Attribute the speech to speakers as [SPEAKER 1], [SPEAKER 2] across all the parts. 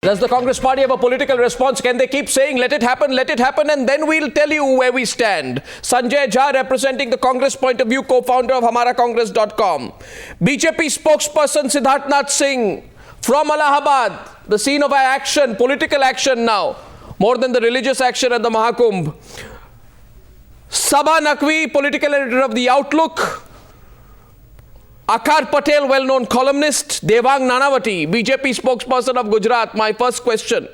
[SPEAKER 1] Does the Congress party have a political response? Can they keep saying, let it happen, and then we'll tell you where we stand? Sanjay Jha, representing the Congress point of view, co-founder of HamaraCongress.com. BJP spokesperson Siddharthnath Singh from Allahabad, the scene of our action, political action now, more than the religious action at the Mahakumbh. Sabha Naqvi, political editor of The Outlook. Akar Patel, well-known columnist. Devang Nanavati, BJP spokesperson of Gujarat. My first question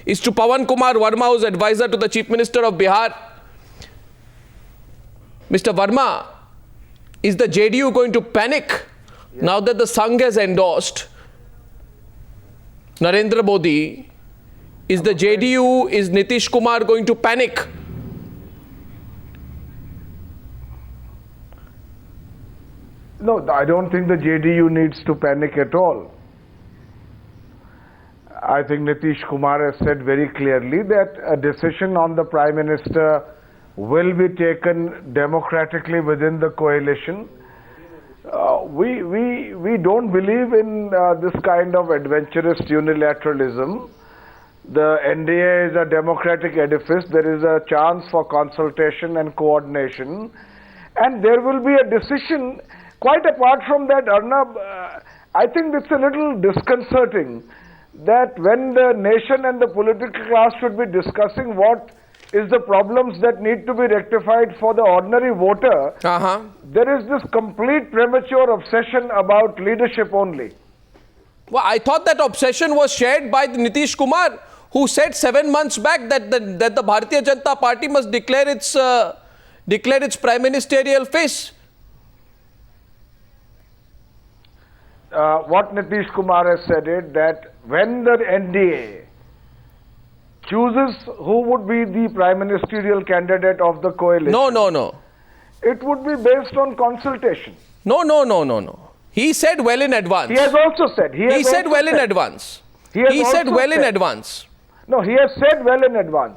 [SPEAKER 1] is to Pawan Kumar Verma, who's advisor to the Chief Minister of Bihar. Mr. Verma, is the JDU going to panic now that the Sangh has endorsed Narendra Modi? Is the JDU, is Nitish Kumar going to panic?
[SPEAKER 2] No, I don't think the JDU needs to panic at all. I think Nitish Kumar has said very clearly that a decision on the Prime Minister will be taken democratically within the coalition. We don't believe in this kind of adventurous unilateralism. The NDA is a democratic edifice. There is a chance for consultation and coordination. And there will be a decision. Quite apart from that, Arnab, I think it's a little disconcerting that when the nation and the political class should be discussing what is the problems that need to be rectified for the ordinary voter, there is this complete premature obsession about leadership only.
[SPEAKER 1] Well, I thought that obsession was shared by Nitish Kumar, who said 7 months back that the Bharatiya Janata Party must declare its prime ministerial face.
[SPEAKER 2] What Nitish Kumar has said is that when the NDA chooses who would be the prime ministerial candidate of the coalition,
[SPEAKER 1] No.
[SPEAKER 2] it would be based on consultation.
[SPEAKER 1] No. He said well in advance.
[SPEAKER 2] He has also said.
[SPEAKER 1] He said well in advance.
[SPEAKER 2] He
[SPEAKER 1] said well in advance.
[SPEAKER 2] No, he has said well in advance.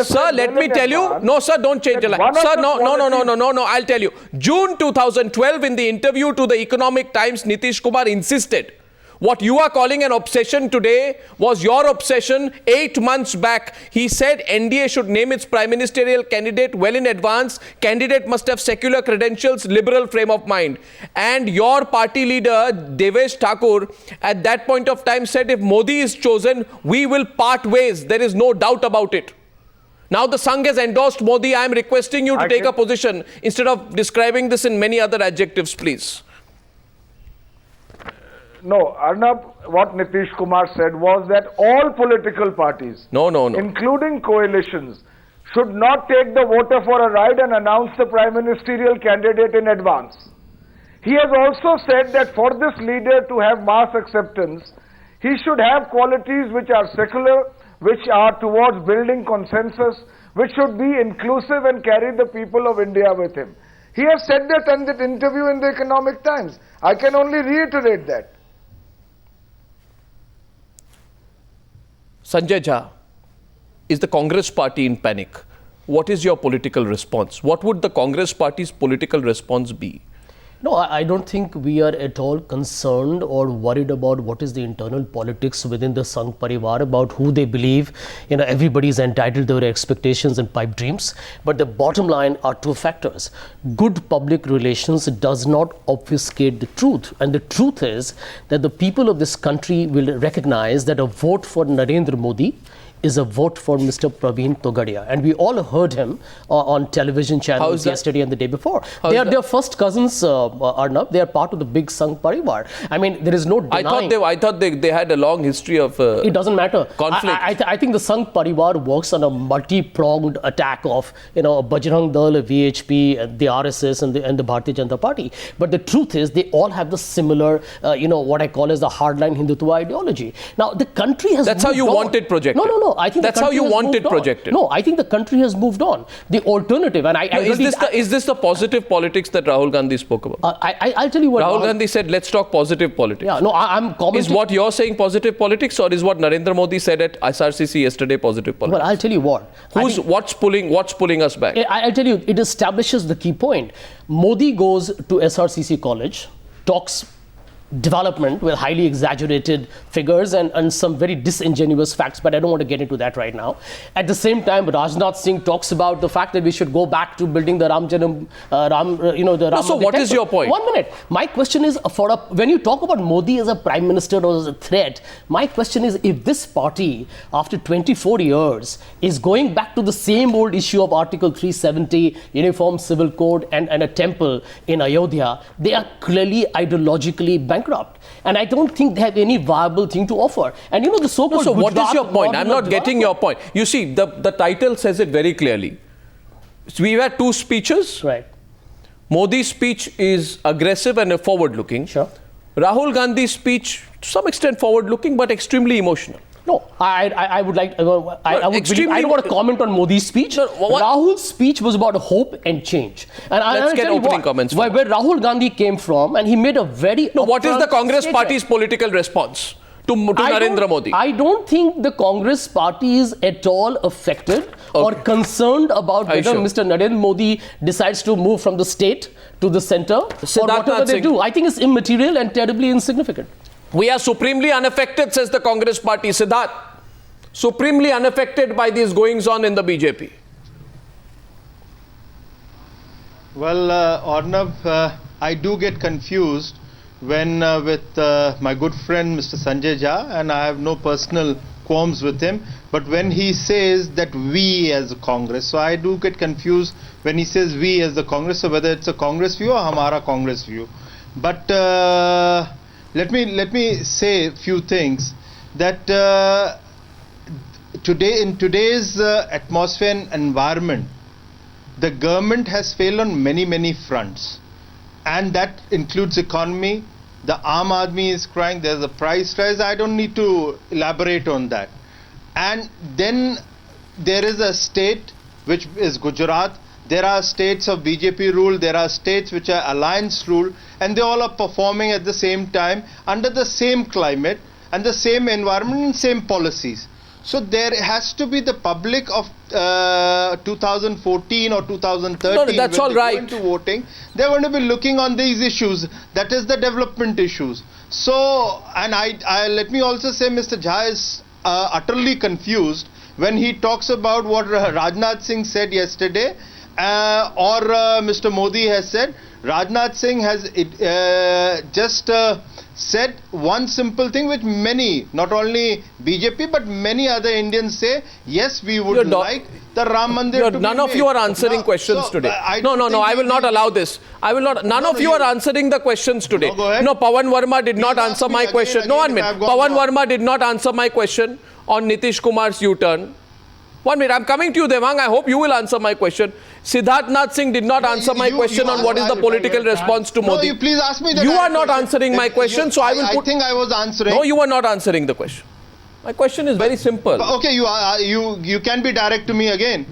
[SPEAKER 1] Sir, let me tell you. No, sir, don't change the line. Sir, no. I'll tell you. June 2012, in the interview to the Economic Times, Nitish Kumar insisted what you are calling an obsession today was your obsession 8 months back. He said NDA should name its prime ministerial candidate well in advance. Candidate must have secular credentials, liberal frame of mind. And your party leader, Devesh Thakur, at that point of time said if Modi is chosen, we will part ways. There is no doubt about it. Now the Sangh has endorsed Modi. I am requesting you to take a position instead of describing this in many other adjectives, please.
[SPEAKER 2] No, Arnab, what Nitish Kumar said was that all political parties, including coalitions, should not take the voter for a ride and announce the prime ministerial candidate in advance. He has also said that for this leader to have mass acceptance, he should have qualities which are secular, which are towards building consensus, which should be inclusive and carry the people of India with him. He has said that in that interview in the Economic Times. I can only reiterate that.
[SPEAKER 1] Sanjay Jha, is the Congress party in panic? What is your political response? What would the Congress party's political response be?
[SPEAKER 3] No, I don't think we are at all concerned or worried about what is the internal politics within the Sangh Parivar, about who they believe. Everybody is entitled to their expectations and pipe dreams. But the bottom line are two factors. Good public relations does not obfuscate the truth. And the truth is that the people of this country will recognize that a vote for Narendra Modi is a vote for Mr. Praveen Togadia. And we all heard him on television channels yesterday and the day before. They are first cousins, Arnab. They are part of the big Sangh Parivar. I mean, there is no denying.
[SPEAKER 1] I thought they had a long history of
[SPEAKER 3] it doesn't matter.
[SPEAKER 1] Conflict.
[SPEAKER 3] I think the Sangh Parivar works on a multi-pronged attack of, Bajrang Dal, VHP, the RSS and the Bharatiya Janata Party. But the truth is they all have the similar, what I call as the hardline Hindutva ideology. Now, the country has
[SPEAKER 1] That's how you want it projected.
[SPEAKER 3] No. I think
[SPEAKER 1] that's how you want it projected.
[SPEAKER 3] No, I think the country has moved on. The alternative, and
[SPEAKER 1] is this the positive politics that Rahul Gandhi spoke about?
[SPEAKER 3] I'll tell you what.
[SPEAKER 1] Rahul Gandhi said, let's talk positive politics.
[SPEAKER 3] Yeah, no, I'm commenting.
[SPEAKER 1] Is what you're saying positive politics, or is what Narendra Modi said at SRCC yesterday positive politics?
[SPEAKER 3] Well, I'll tell you what.
[SPEAKER 1] What's pulling us back?
[SPEAKER 3] I'll tell you, it establishes the key point. Modi goes to SRCC college, talks development with highly exaggerated figures and some very disingenuous facts, but I don't want to get into that right now. At the same time, Rajnath Singh talks about the fact that we should go back to building the Ram Janam, the Ram
[SPEAKER 1] So
[SPEAKER 3] Mandir
[SPEAKER 1] what is
[SPEAKER 3] temple.
[SPEAKER 1] your point?
[SPEAKER 3] 1 minute. My question is, when you talk about Modi as a prime minister or as a threat, my question is, if this party, after 24 years, is going back to the same old issue of Article 370, Uniform Civil Code and a temple in Ayodhya, they are clearly ideologically bankrupt. And I don't think they have any viable thing to offer. And the so-called
[SPEAKER 1] So what is
[SPEAKER 3] Gujarat
[SPEAKER 1] your point?
[SPEAKER 3] model
[SPEAKER 1] I'm
[SPEAKER 3] of
[SPEAKER 1] not getting your point. You see, the title says it very clearly. So we've had two speeches.
[SPEAKER 3] Right.
[SPEAKER 1] Modi's speech is aggressive and forward-looking.
[SPEAKER 3] Sure.
[SPEAKER 1] Rahul Gandhi's speech, to some extent forward-looking, but extremely emotional.
[SPEAKER 3] No, I would like. I don't want to comment on Modi's speech.
[SPEAKER 1] No,
[SPEAKER 3] Rahul's speech was about hope and change. And
[SPEAKER 1] Let's get opening comments.
[SPEAKER 3] Where Rahul Gandhi came from, and he made a very.
[SPEAKER 1] No, what is the Congress
[SPEAKER 3] statement.
[SPEAKER 1] party's political response to Narendra Modi?
[SPEAKER 3] I don't think the Congress party is at all affected or concerned about whether
[SPEAKER 1] sure?
[SPEAKER 3] Mr. Narendra Modi decides to move from the state to the center or whatever they
[SPEAKER 1] Singh.
[SPEAKER 3] do. I think it's immaterial and terribly insignificant.
[SPEAKER 1] We are supremely unaffected, says the Congress party. Siddharth, supremely unaffected by these goings on in the BJP.
[SPEAKER 4] Well, Arnab, I do get confused when with my good friend Mr. Sanjay Jha, and I have no personal qualms with him, but when he says that we as a Congress, so I do get confused when he says we as the Congress, so whether it's a Congress view or Hamara Congress view. But let me say a few things that in today's atmosphere and environment, the government has failed on many fronts, and that includes economy. The Aam Aadmi is crying, there's a price rise. I don't need to elaborate on that. And then there is a state which is Gujarat. There are states of BJP rule, there are states which are alliance rule, and they all are performing at the same time under the same climate and the same environment and same policies. So there has to be the public of 2014 or 2013,
[SPEAKER 1] No, that's all right.
[SPEAKER 4] When they go into voting, they're going to be looking on these issues, that is the development issues. So, and let me also say Mr. Jha is utterly confused when he talks about what Rajnath Singh said yesterday or Mr. Modi has said. Rajnath Singh has just said one simple thing which many, not only BJP but many other Indians say, yes, we would like the Ram Mandir to be
[SPEAKER 1] None of
[SPEAKER 4] made.
[SPEAKER 1] you are answering questions today. No, I will not allow this. I will not. None of you are answering the questions today.
[SPEAKER 4] No, go ahead.
[SPEAKER 1] No, Pawan Verma did not
[SPEAKER 4] Please
[SPEAKER 1] answer
[SPEAKER 4] ask me
[SPEAKER 1] my
[SPEAKER 4] again,
[SPEAKER 1] question. No, 1 minute.
[SPEAKER 4] if I've gone
[SPEAKER 1] Pawan
[SPEAKER 4] wrong.
[SPEAKER 1] Verma did not answer my question on Nitish Kumar's U-turn. 1 minute, I'm coming to you, Devang. I hope you will answer my question. Siddharth Nath Singh did not answer my question on what is the political response to Modi.
[SPEAKER 4] No, you please ask me that.
[SPEAKER 1] You are not answering my question, so I will put...
[SPEAKER 4] I think I was answering.
[SPEAKER 1] No, you are not answering the question. My question is very simple.
[SPEAKER 4] Okay, you can be direct to me again.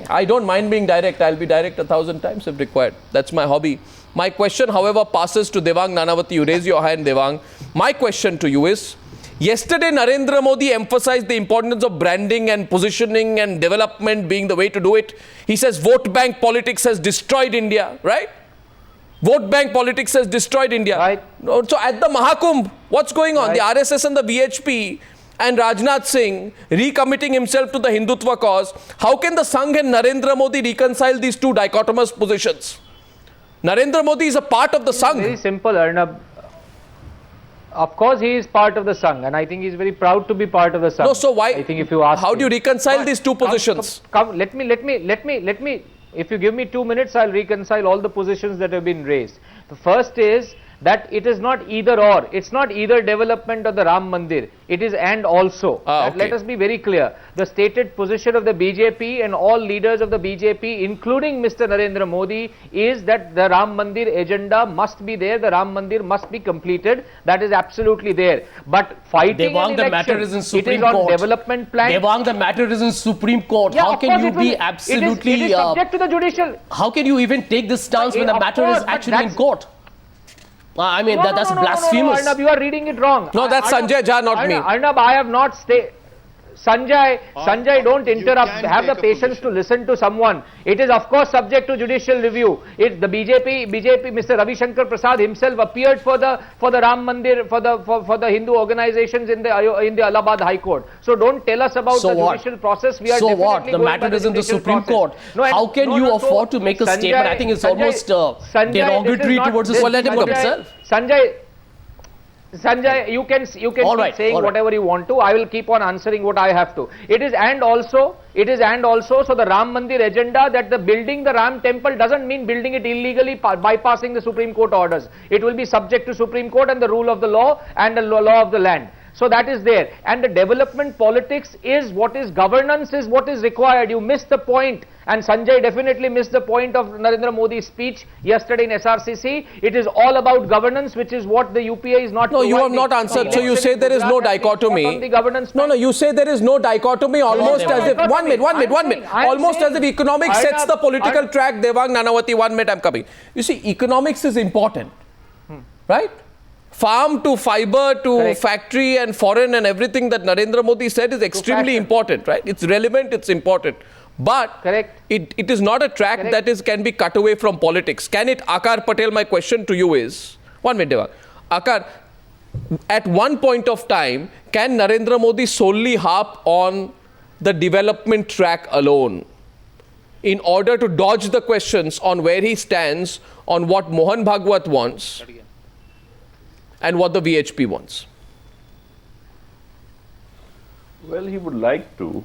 [SPEAKER 1] I don't mind being direct. I'll be direct 1,000 times if required. That's my hobby. My question, however, passes to Devang Nanavati. You raise your hand, Devang. My question to you is, yesterday Narendra Modi emphasized the importance of branding and positioning and development being the way to do it. He says vote bank politics has destroyed India, right? Vote bank politics has destroyed India.
[SPEAKER 5] Right.
[SPEAKER 1] So at the Mahakumbh, what's going on?
[SPEAKER 5] Right.
[SPEAKER 1] The RSS and the VHP and Rajnath Singh recommitting himself to the Hindutva cause. How can the Sangh and Narendra Modi reconcile these two dichotomous positions? Narendra Modi is a part of the Sangh.
[SPEAKER 5] Very simple, Arnab. Of course, he is part of the Sangh, and I think he is very proud to be part of the Sangh.
[SPEAKER 1] No, so why?
[SPEAKER 5] I think if you ask,
[SPEAKER 1] how do you reconcile these two positions?
[SPEAKER 5] Let me. If you give me 2 minutes, I'll reconcile all the positions that have been raised. The first is that it is not either or. It's not either development of the Ram Mandir. It is and also.
[SPEAKER 1] Okay.
[SPEAKER 5] Let us be very clear. The stated position of the BJP and all leaders of the BJP, including Mr. Narendra Modi, is that the Ram Mandir agenda must be there. The Ram Mandir must be completed. that is absolutely there. But fighting
[SPEAKER 3] Devang,
[SPEAKER 5] an
[SPEAKER 3] the
[SPEAKER 5] election,
[SPEAKER 3] matter is in
[SPEAKER 5] it
[SPEAKER 3] Supreme
[SPEAKER 5] is on
[SPEAKER 3] Court.
[SPEAKER 5] development plan.
[SPEAKER 3] Devang, the matter is in Supreme Court.
[SPEAKER 5] Yeah,
[SPEAKER 3] How
[SPEAKER 5] of
[SPEAKER 3] can
[SPEAKER 5] course
[SPEAKER 3] you
[SPEAKER 5] it will-
[SPEAKER 3] be
[SPEAKER 5] it is
[SPEAKER 3] absolutely...
[SPEAKER 5] subject to the judicial.
[SPEAKER 3] how can you even take the stance when the
[SPEAKER 5] Of
[SPEAKER 3] matter
[SPEAKER 5] course,
[SPEAKER 3] is
[SPEAKER 5] but
[SPEAKER 3] actually in
[SPEAKER 5] that's-
[SPEAKER 3] court? I mean, that's
[SPEAKER 5] No,
[SPEAKER 3] blasphemous.
[SPEAKER 5] Arnab, you are reading it wrong.
[SPEAKER 1] No, that's Sanjay Jha, not me.
[SPEAKER 5] Arnab, I have not Sanjay, don't
[SPEAKER 4] you
[SPEAKER 5] interrupt.
[SPEAKER 4] can
[SPEAKER 5] Have the
[SPEAKER 4] take a
[SPEAKER 5] patience to
[SPEAKER 4] position.
[SPEAKER 5] listen to someone. It is of course subject to judicial review. It's the BJP, Mr. Ravi Shankar Prasad himself appeared for the Ram Mandir, for the Hindu organizations in the Allahabad High Court. So don't tell us about the judicial process. We are
[SPEAKER 3] So what?
[SPEAKER 5] definitely
[SPEAKER 3] The
[SPEAKER 5] going by
[SPEAKER 3] matter is in the
[SPEAKER 5] judicial
[SPEAKER 3] Supreme
[SPEAKER 5] process.
[SPEAKER 3] Court.
[SPEAKER 5] No, and-
[SPEAKER 3] How can
[SPEAKER 5] no,
[SPEAKER 3] you
[SPEAKER 5] no,
[SPEAKER 3] afford to make a statement? I think it's almost derogatory towards the Supreme Court itself.
[SPEAKER 5] Sanjay, you can
[SPEAKER 3] All
[SPEAKER 5] keep
[SPEAKER 3] right,
[SPEAKER 5] saying
[SPEAKER 3] all right.
[SPEAKER 5] whatever you want to. I will keep on answering what I have to. It is and also so the Ram Mandir agenda, that the building the Ram temple doesn't mean building it illegally, bypassing the Supreme Court orders. It will be subject to Supreme Court and the rule of the law and the law of the land. So that is there, and the development politics is what is governance is what is required. You missed the point, and Sanjay definitely missed the point of Narendra Modi's speech yesterday in SRCC. It is all about governance, which is what the UPA is not.
[SPEAKER 1] No, you have not answered. So you say there is no dichotomy. No, you say there is no dichotomy, almost as if, one minute, almost as if economics sets the political track. Devang, Nanavati, 1 minute, I'm coming. You see, economics is important, right? Farm to fiber to
[SPEAKER 5] Correct.
[SPEAKER 1] factory and foreign and everything that Narendra Modi said is extremely
[SPEAKER 5] fashion.
[SPEAKER 1] important, right? It's relevant, it's important. But
[SPEAKER 5] Correct.
[SPEAKER 1] it is not a track
[SPEAKER 5] Correct.
[SPEAKER 1] that can be cut away from politics. Can it, Akar Patel, my question to you is, 1 minute, Devang. Akar, at one point of time, can Narendra Modi solely harp on the development track alone in order to dodge the questions on where he stands on what Mohan Bhagwat wants and what the VHP wants?
[SPEAKER 6] Well, he would like to.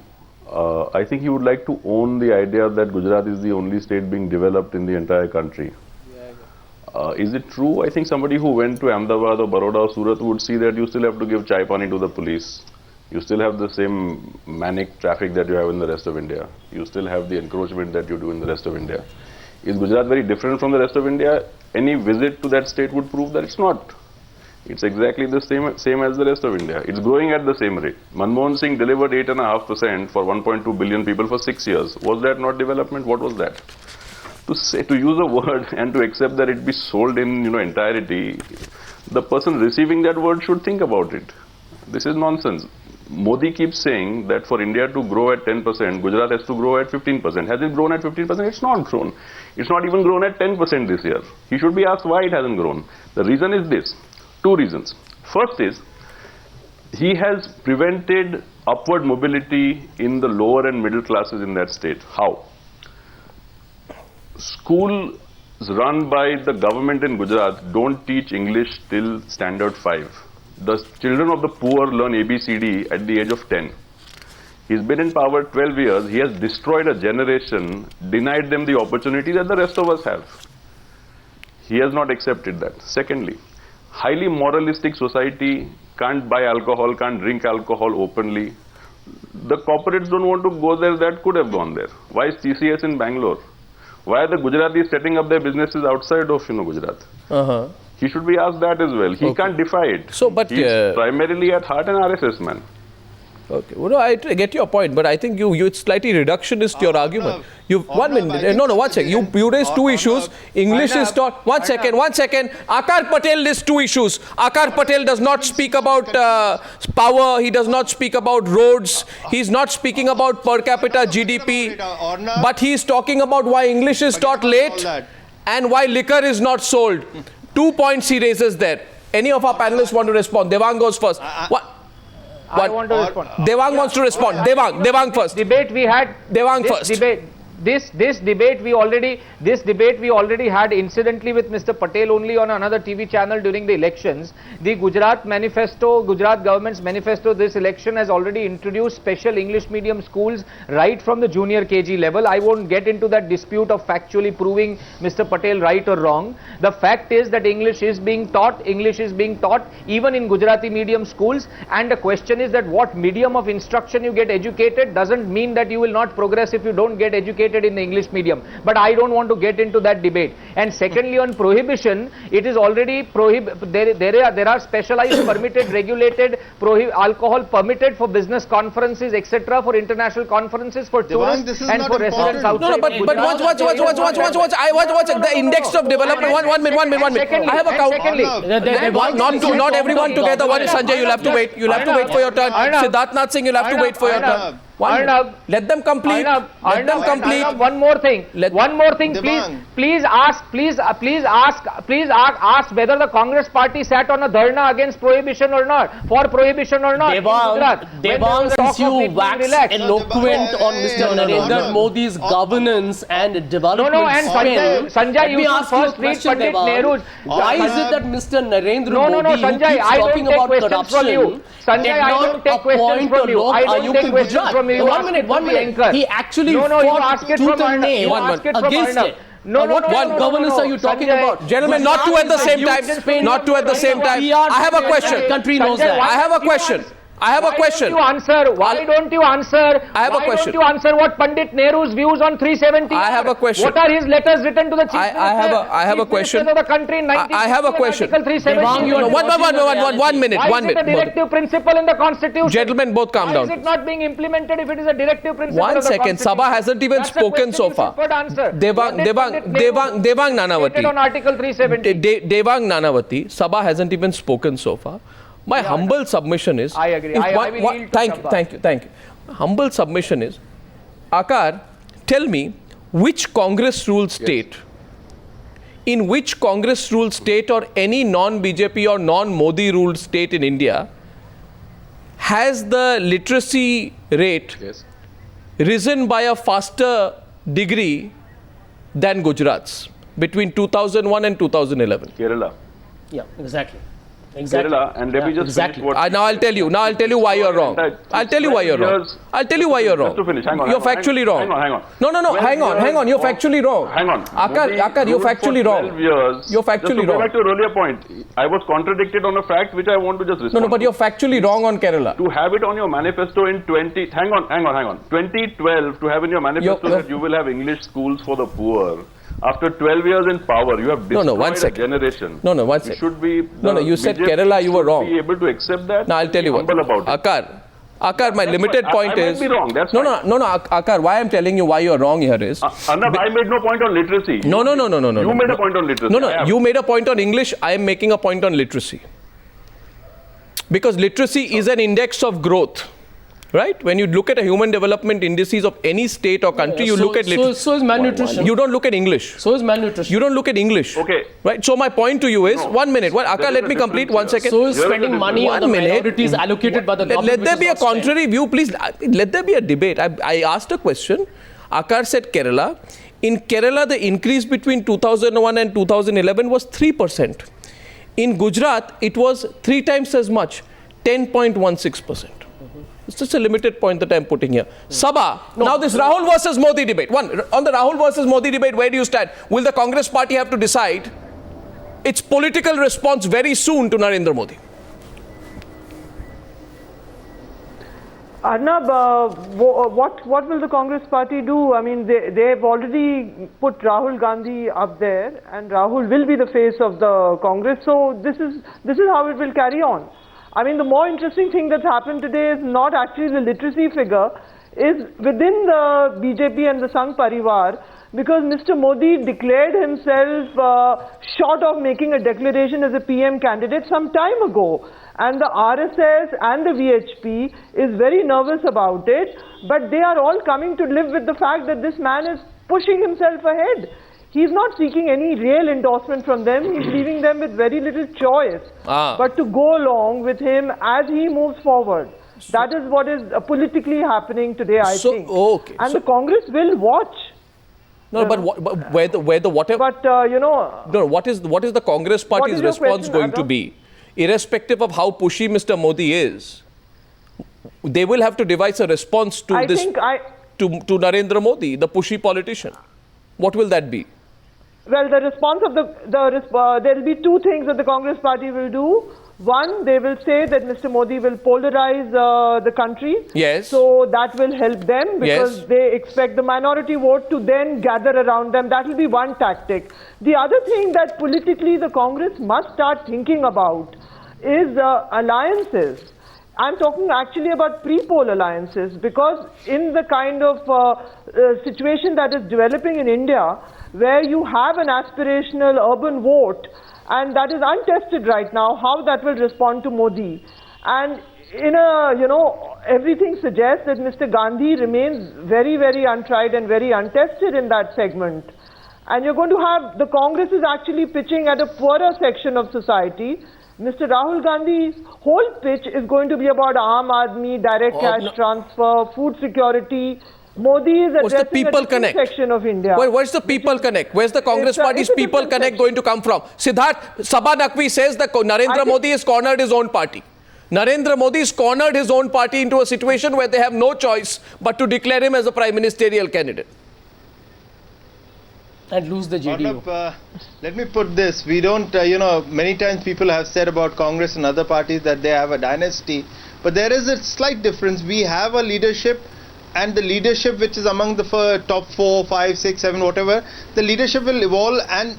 [SPEAKER 6] I think he would like to own the idea that Gujarat is the only state being developed in the entire country. Is it true? I think somebody who went to Ahmedabad or Baroda or Surat would see that you still have to give chai pani to the police. You still have the same manic traffic that you have in the rest of India. You still have the encroachment that you do in the rest of India. Is Gujarat very different from the rest of India? Any visit to that state would prove that it's not. It's exactly the same as the rest of India. It's growing at the same rate. Manmohan Singh delivered 8.5% for 1.2 billion people for 6 years. Was that not development? What was that? To use a word and to accept that it be sold in entirety, the person receiving that word should think about it. This is nonsense. Modi keeps saying that for India to grow at 10%, Gujarat has to grow at 15%. Has it grown at 15%? It's not grown. It's not even grown at 10% this year. He should be asked why it hasn't grown. The reason is this. Two reasons. First is, he has prevented upward mobility in the lower and middle classes in that state. How? Schools run by the government in Gujarat don't teach English till standard 5. The children of the poor learn ABCD at the age of 10. He's been in power 12 years. He has destroyed a generation, denied them the opportunity that the rest of us have. He has not accepted that. Secondly, highly moralistic society can't buy alcohol, can't drink alcohol openly. The corporates don't want to go there that could have gone there. Why is TCS in Bangalore? Why are the Gujaratis setting up their businesses outside of Gujarat? He should be asked that as well. He can't defy it.
[SPEAKER 1] So, but
[SPEAKER 6] he's primarily at heart an RSS man.
[SPEAKER 1] Okay, well, no, I get your point, but I think it's slightly reductionist your argument. One minute. No, one second. You raised two issues. English is taught. One second. Akar Patel lists two issues. Akar Patel does not speak about power. He does not speak about roads. He's not speaking about per capita GDP. But he's talking about why English is taught late and why liquor is not sold. 2 points he raises there. Any of our panelists want to respond? Devang goes first.
[SPEAKER 5] I want to respond.
[SPEAKER 1] Devang wants to respond. Devang first.
[SPEAKER 5] Debate we had.
[SPEAKER 1] Devang first.
[SPEAKER 5] This debate we already had incidentally with Mr. Patel only on another TV channel during the elections. The Gujarat government's manifesto this election has already introduced special English medium schools right from the junior KG level. I won't get into that dispute of factually proving Mr. Patel right or wrong. The fact is that English is being taught even in Gujarati medium schools, and the question is that what medium of instruction you get educated doesn't mean that you will not progress if you don't get educated educated in the English medium. But I don't want to get into that debate. And secondly, on prohibition, it is already there are specialized permitted, regulated alcohol permitted for business conferences, etc., for international conferences, for
[SPEAKER 4] Devang,
[SPEAKER 5] tourists
[SPEAKER 4] this is
[SPEAKER 5] and
[SPEAKER 4] not
[SPEAKER 5] for restaurants
[SPEAKER 4] important.
[SPEAKER 5] outside.
[SPEAKER 1] No, but watch the index of development. One minute. I have a count. Not everyone together. One is Sanjay. You'll have to wait. You'll have to wait for your turn. Siddharth Nath Singh. You'll have to wait for your turn. Let them complete. Let them complete.
[SPEAKER 5] One more thing. One more thing, please.
[SPEAKER 4] Devang.
[SPEAKER 5] Please ask whether the Congress party sat on a dharna against prohibition or not, for prohibition or not.
[SPEAKER 3] Devang, since you wax eloquent on Mr. Narendra Modi's governance and development
[SPEAKER 5] and
[SPEAKER 3] spin,
[SPEAKER 5] Sanjay,
[SPEAKER 3] let me
[SPEAKER 5] you
[SPEAKER 3] ask
[SPEAKER 5] should
[SPEAKER 3] you a
[SPEAKER 5] first read
[SPEAKER 3] question,
[SPEAKER 5] Pandit
[SPEAKER 3] Devang.
[SPEAKER 5] Nehru's.
[SPEAKER 3] Why is it that Mr. Narendra
[SPEAKER 5] No,
[SPEAKER 3] Modi, who
[SPEAKER 5] Sanjay,
[SPEAKER 3] keeps
[SPEAKER 5] I don't
[SPEAKER 3] talking
[SPEAKER 5] take
[SPEAKER 3] about
[SPEAKER 5] questions from you.
[SPEAKER 3] corruption,
[SPEAKER 5] Sanjay,
[SPEAKER 3] did
[SPEAKER 5] I don't
[SPEAKER 3] not
[SPEAKER 5] take questions
[SPEAKER 3] appoint
[SPEAKER 5] from
[SPEAKER 3] a
[SPEAKER 5] you.
[SPEAKER 3] Lok
[SPEAKER 5] I don't
[SPEAKER 3] Ayuk
[SPEAKER 5] take
[SPEAKER 3] in
[SPEAKER 5] questions
[SPEAKER 3] Gujarat?
[SPEAKER 5] from you.
[SPEAKER 3] One minute. He actually
[SPEAKER 5] you
[SPEAKER 3] fought
[SPEAKER 5] ask it
[SPEAKER 3] tooth
[SPEAKER 5] from
[SPEAKER 3] and nail
[SPEAKER 5] against
[SPEAKER 3] against it.
[SPEAKER 5] What
[SPEAKER 3] governance are you talking about?
[SPEAKER 1] Gentlemen, not two at the same time. Not two at the same time. I have a question.
[SPEAKER 3] Country knows that.
[SPEAKER 1] I have a question. I have a question.
[SPEAKER 5] Why don't you answer?
[SPEAKER 1] I have a question.
[SPEAKER 5] Why don't you answer what Pandit Nehru's views on 370
[SPEAKER 1] I have a question.
[SPEAKER 5] What are his letters written to the chief
[SPEAKER 1] I have a question.
[SPEAKER 5] of the country in
[SPEAKER 1] I have a question.
[SPEAKER 5] Article 370.
[SPEAKER 3] Devang,
[SPEAKER 1] One minute.
[SPEAKER 5] Why is it a directive principle in the constitution?
[SPEAKER 1] Gentlemen, both calm
[SPEAKER 5] Why is
[SPEAKER 1] down.
[SPEAKER 5] it not being implemented if it is a directive principle
[SPEAKER 1] One
[SPEAKER 5] of the
[SPEAKER 1] second.
[SPEAKER 5] constitution?
[SPEAKER 1] Sabha hasn't even
[SPEAKER 5] That's a
[SPEAKER 1] spoken
[SPEAKER 5] question
[SPEAKER 1] so far.
[SPEAKER 5] you should answer. What did Pandit Nehru
[SPEAKER 1] Devang
[SPEAKER 5] stated
[SPEAKER 1] Nanavati.
[SPEAKER 5] on Article 370.
[SPEAKER 1] Devang Nanavati. Sabha hasn't even spoken so far. My humble submission is.
[SPEAKER 5] I agree. I will yield to Sabha.
[SPEAKER 1] Thank you. Humble submission is. Akar, tell me which Congress ruled state. In which Congress ruled state or any non-BJP or non-Modi ruled state in India has the literacy rate risen by a faster degree than Gujarat's between 2001 and 2011?
[SPEAKER 6] Kerala.
[SPEAKER 3] Yeah, exactly.
[SPEAKER 6] Kerala, and let me just
[SPEAKER 3] exactly.
[SPEAKER 6] finish what...
[SPEAKER 1] Now I'll tell you why you're wrong. I'll tell you why you're wrong. I'll tell you why you're wrong.
[SPEAKER 6] Just to finish, hang on.
[SPEAKER 1] You're factually wrong.
[SPEAKER 6] Hang on.
[SPEAKER 1] No, hang on. You're factually wrong.
[SPEAKER 6] Hang on.
[SPEAKER 1] Akar, you're factually wrong. You're factually
[SPEAKER 6] wrong.
[SPEAKER 1] wrong.
[SPEAKER 6] Just to go back to your earlier point, I was contradicted on a fact which I want to just respond
[SPEAKER 1] No, but you're factually wrong on Kerala.
[SPEAKER 6] to have it on your manifesto in 2012, to have in your manifesto that you will have English schools for the poor. After 12 years in power, you have destroyed
[SPEAKER 1] one
[SPEAKER 6] a
[SPEAKER 1] second.
[SPEAKER 6] generation.
[SPEAKER 1] One
[SPEAKER 6] You
[SPEAKER 1] second.
[SPEAKER 6] should be...
[SPEAKER 1] You said
[SPEAKER 6] BJP
[SPEAKER 1] Kerala, you were
[SPEAKER 6] should
[SPEAKER 1] wrong.
[SPEAKER 6] be able to accept that.
[SPEAKER 1] Now I'll tell you what.
[SPEAKER 6] Humble about it.
[SPEAKER 1] Akar, my limited point
[SPEAKER 6] I
[SPEAKER 1] is...
[SPEAKER 6] might be wrong, that's
[SPEAKER 1] No,
[SPEAKER 6] fine.
[SPEAKER 1] Akar, why I'm telling you why you're wrong here is...
[SPEAKER 6] Arnab, I made no point on literacy.
[SPEAKER 1] No.
[SPEAKER 6] You made a point on literacy.
[SPEAKER 1] You made a point on English. I am making a point on literacy. Because literacy is an index of growth. Right? When you look at a human development indices of any state or country, you look at literacy.
[SPEAKER 3] So is malnutrition.
[SPEAKER 1] You don't look at English.
[SPEAKER 3] So is malnutrition.
[SPEAKER 1] You don't look at English.
[SPEAKER 6] Okay.
[SPEAKER 1] Right? So my point to you is, 1 minute. Akar, let me complete 1 second.
[SPEAKER 3] So is spending money on the minorities allocated by the government.
[SPEAKER 1] Let there be a contrary view, please. Let there be a debate. I asked a question. Akar said Kerala. In Kerala, the increase between 2001 and 2011 was 3%. In Gujarat, it was 3 times as much, 10.16%. It's just a limited point that I'm putting here. Sabha, now this Rahul versus Modi debate. On the Rahul versus Modi debate, where do you stand? Will the Congress party have to decide its political response very soon to Narendra Modi?
[SPEAKER 7] Arnab, what will the Congress party do? I mean, they have already put Rahul Gandhi up there, and Rahul will be the face of the Congress. So this is how it will carry on. I mean, the more interesting thing that's happened today is not actually the literacy figure, is within the BJP and the Sangh Parivar, because Mr. Modi declared himself short of making a declaration as a PM candidate some time ago. And the RSS and the VHP is very nervous about it, but they are all coming to live with the fact that this man is pushing himself ahead. He's not seeking any real endorsement from them. He's leaving them with very little choice but to go along with him as he moves forward. That is what is politically happening today, I think.
[SPEAKER 1] Okay.
[SPEAKER 7] And the Congress will watch.
[SPEAKER 1] No, but whatever.
[SPEAKER 7] But
[SPEAKER 1] No, what is the Congress party's
[SPEAKER 7] your
[SPEAKER 1] response
[SPEAKER 7] question,
[SPEAKER 1] going to
[SPEAKER 7] Arnab?
[SPEAKER 1] be? Irrespective of how pushy Mr. Modi is, they will have to devise a response to to Narendra Modi, the pushy politician. What will that be?
[SPEAKER 7] Well, the response of there will be two things that the Congress party will do. One, they will say that Mr. Modi will polarize the country.
[SPEAKER 1] Yes.
[SPEAKER 7] So that will help them because
[SPEAKER 1] Yes.
[SPEAKER 7] they expect the minority vote to then gather around them. That will be one tactic. The other thing that politically the Congress must start thinking about is alliances. I'm talking actually about pre-poll alliances because in the kind of situation that is developing in India, where you have an aspirational urban vote, and that is untested right now, how that will respond to Modi. And everything suggests that Mr. Gandhi remains very, very untried and very untested in that segment. And you're going to have, the Congress is actually pitching at a poorer section of society. Mr. Rahul Gandhi's whole pitch is going to be about Aam Aadmi, direct cash transfer, food security. Modi is
[SPEAKER 1] What's the
[SPEAKER 7] addressing
[SPEAKER 1] people
[SPEAKER 7] a different
[SPEAKER 1] connect?
[SPEAKER 7] section of India.
[SPEAKER 1] Where's the people connect? Where's the Congress party's
[SPEAKER 7] it's a
[SPEAKER 1] people
[SPEAKER 7] different
[SPEAKER 1] connect
[SPEAKER 7] section.
[SPEAKER 1] going to come from? Siddharth, Sabha Naqvi says that Narendra Modi has cornered his own party. Narendra Modi has cornered his own party into a situation where they have no choice but to declare him as a prime ministerial candidate.
[SPEAKER 3] And lose the JDU.
[SPEAKER 4] Let me put this. We don't, many times people have said about Congress and other parties that they have a dynasty. But there is a slight difference. We have a leadership, and the leadership which is among the top 4, 5, 6, 7, whatever, the leadership will evolve and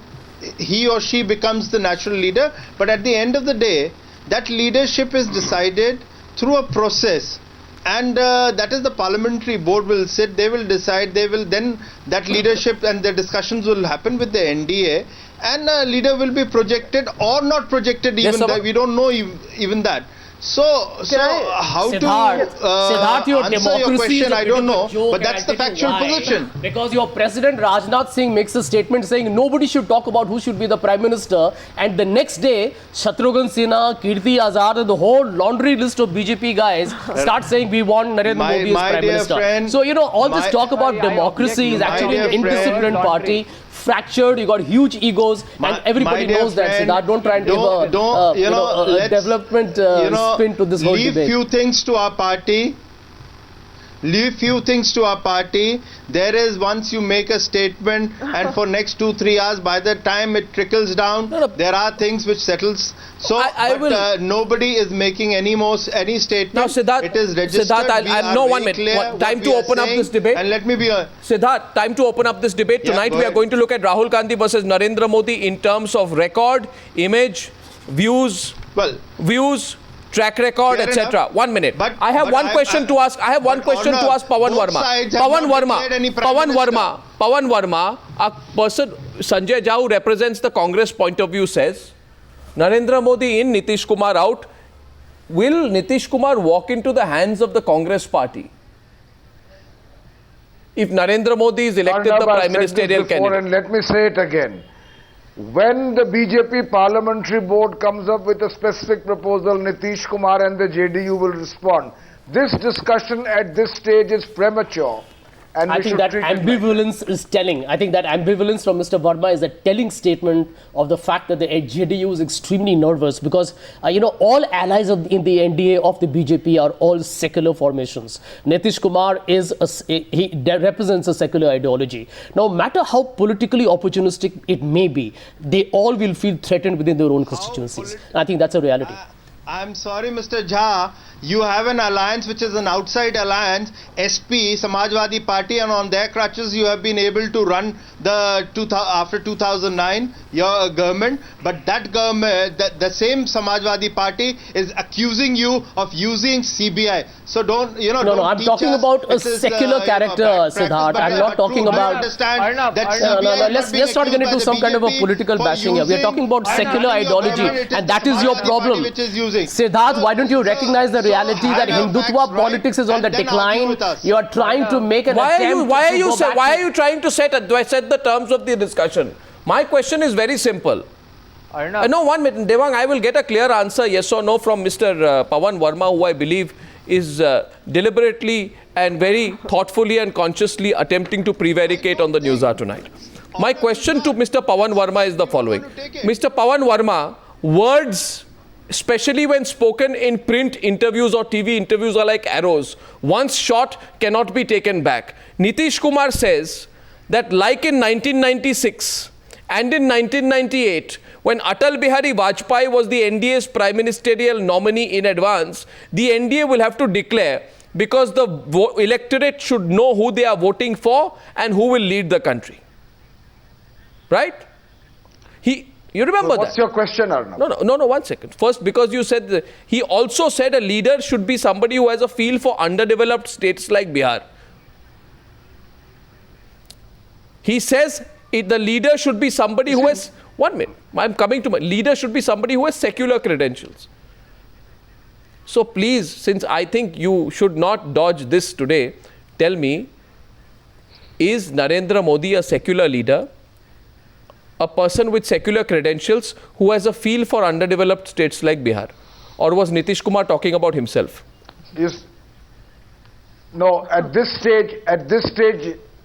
[SPEAKER 4] he or she becomes the natural leader. But at the end of the day, that leadership is decided through a process. And that is the parliamentary board will sit, they will decide, that leadership and the discussions will happen with the NDA, and a leader will be projected or not projected, even that, we don't know even that. So how
[SPEAKER 3] Siddharth,
[SPEAKER 4] to
[SPEAKER 3] your
[SPEAKER 4] answer
[SPEAKER 3] democracy
[SPEAKER 4] your question, I don't know, but that's the factual position.
[SPEAKER 3] Because your president Rajnath Singh makes a statement saying nobody should talk about who should be the prime minister, and the next day Shatrughan Sinha, Kirti Azad, and the whole laundry list of BJP guys start saying we want Narendra Modi as prime minister.
[SPEAKER 4] Friend,
[SPEAKER 3] so all this talk about democracy is actually an indisciplined party. Fractured, you got huge egos, and everybody knows that. Siddharth, don't try and give a development spin to this whole debate.
[SPEAKER 4] Leave few things to our party. Leave few things to our party. There is, once you make a statement and for next 2-3 hours, by the time it trickles down, there are things which settles. So nobody is making any statement.
[SPEAKER 1] Now, Siddharth,
[SPEAKER 4] it is registered.
[SPEAKER 1] Siddharth, 1 minute. Time to open up this debate.
[SPEAKER 4] And let me be
[SPEAKER 1] Siddharth, time to open up this debate. Tonight we are going to look at Rahul Gandhi versus Narendra Modi in terms of record, image, views, track record, etc. 1 minute. I have one question to ask. I have one question to ask Pawan Verma. Pawan Verma, a person, Sanjay Jha, who represents the Congress point of view, says Narendra Modi in, Nitish Kumar out. Will Nitish Kumar walk into the hands of the Congress party if Narendra Modi is elected the prime ministerial candidate?
[SPEAKER 2] And let me say it again. When the BJP parliamentary board comes up with a specific proposal, Nitish Kumar and the JDU will respond. This discussion at this stage is premature. And
[SPEAKER 3] I think that ambivalence is telling. I think that ambivalence from Mr. Verma is a telling statement of the fact that the JDU is extremely nervous because, all allies in the NDA of the BJP are all secular formations. Nitish Kumar he represents a secular ideology. No matter how politically opportunistic it may be, they all will feel threatened within their own constituencies. I think that's a reality.
[SPEAKER 4] I'm sorry, Mr. Jha. You have an alliance which is an outside alliance, SP, Samajwadi Party, and on their crutches you have been able to run after 2009, your government. But that government, the same Samajwadi Party is accusing you of using CBI. So don't,
[SPEAKER 3] No, I'm talking about a secular character, Siddharth. I'm not talking about... Let's not get into some kind of a political bashing here. We are talking about secular ideology, and that is your problem. Siddharth, why don't you recognize the reality that Hindutva politics is on the decline? You are trying to make an attempt.
[SPEAKER 1] Why are you trying to set the terms of the discussion? My question is very simple. No, 1 minute, Devang, I will get a clear answer, yes or no, from Mr. Pawan Verma, who I believe is deliberately and very thoughtfully and consciously attempting to prevaricate on the Newshour tonight. My question to Mr. Pawan Verma is the following. Mr. Pawan Verma, words, especially when spoken in print interviews or TV interviews, are like arrows. Once shot, cannot be taken back. Nitish Kumar says that like in 1996 and in 1998, When Atal Bihari Vajpayee was the NDA's prime ministerial nominee in advance, the NDA will have to declare, because the electorate should know who they are voting for and who will lead the country. Right? You remember that?
[SPEAKER 2] What's your question, Arnab?
[SPEAKER 1] No, 1 second. First, because you said, he also said a leader should be somebody who has a feel for underdeveloped states like Bihar. He says the leader should be somebody who has, 1 minute, I'm coming to my, leader should be somebody who has secular credentials. So please, since I think you should not dodge this today, tell me, is Narendra Modi a secular leader? A person with secular credentials who has a feel for underdeveloped states like Bihar? Or was Nitish Kumar talking about himself?
[SPEAKER 2] No, at this stage,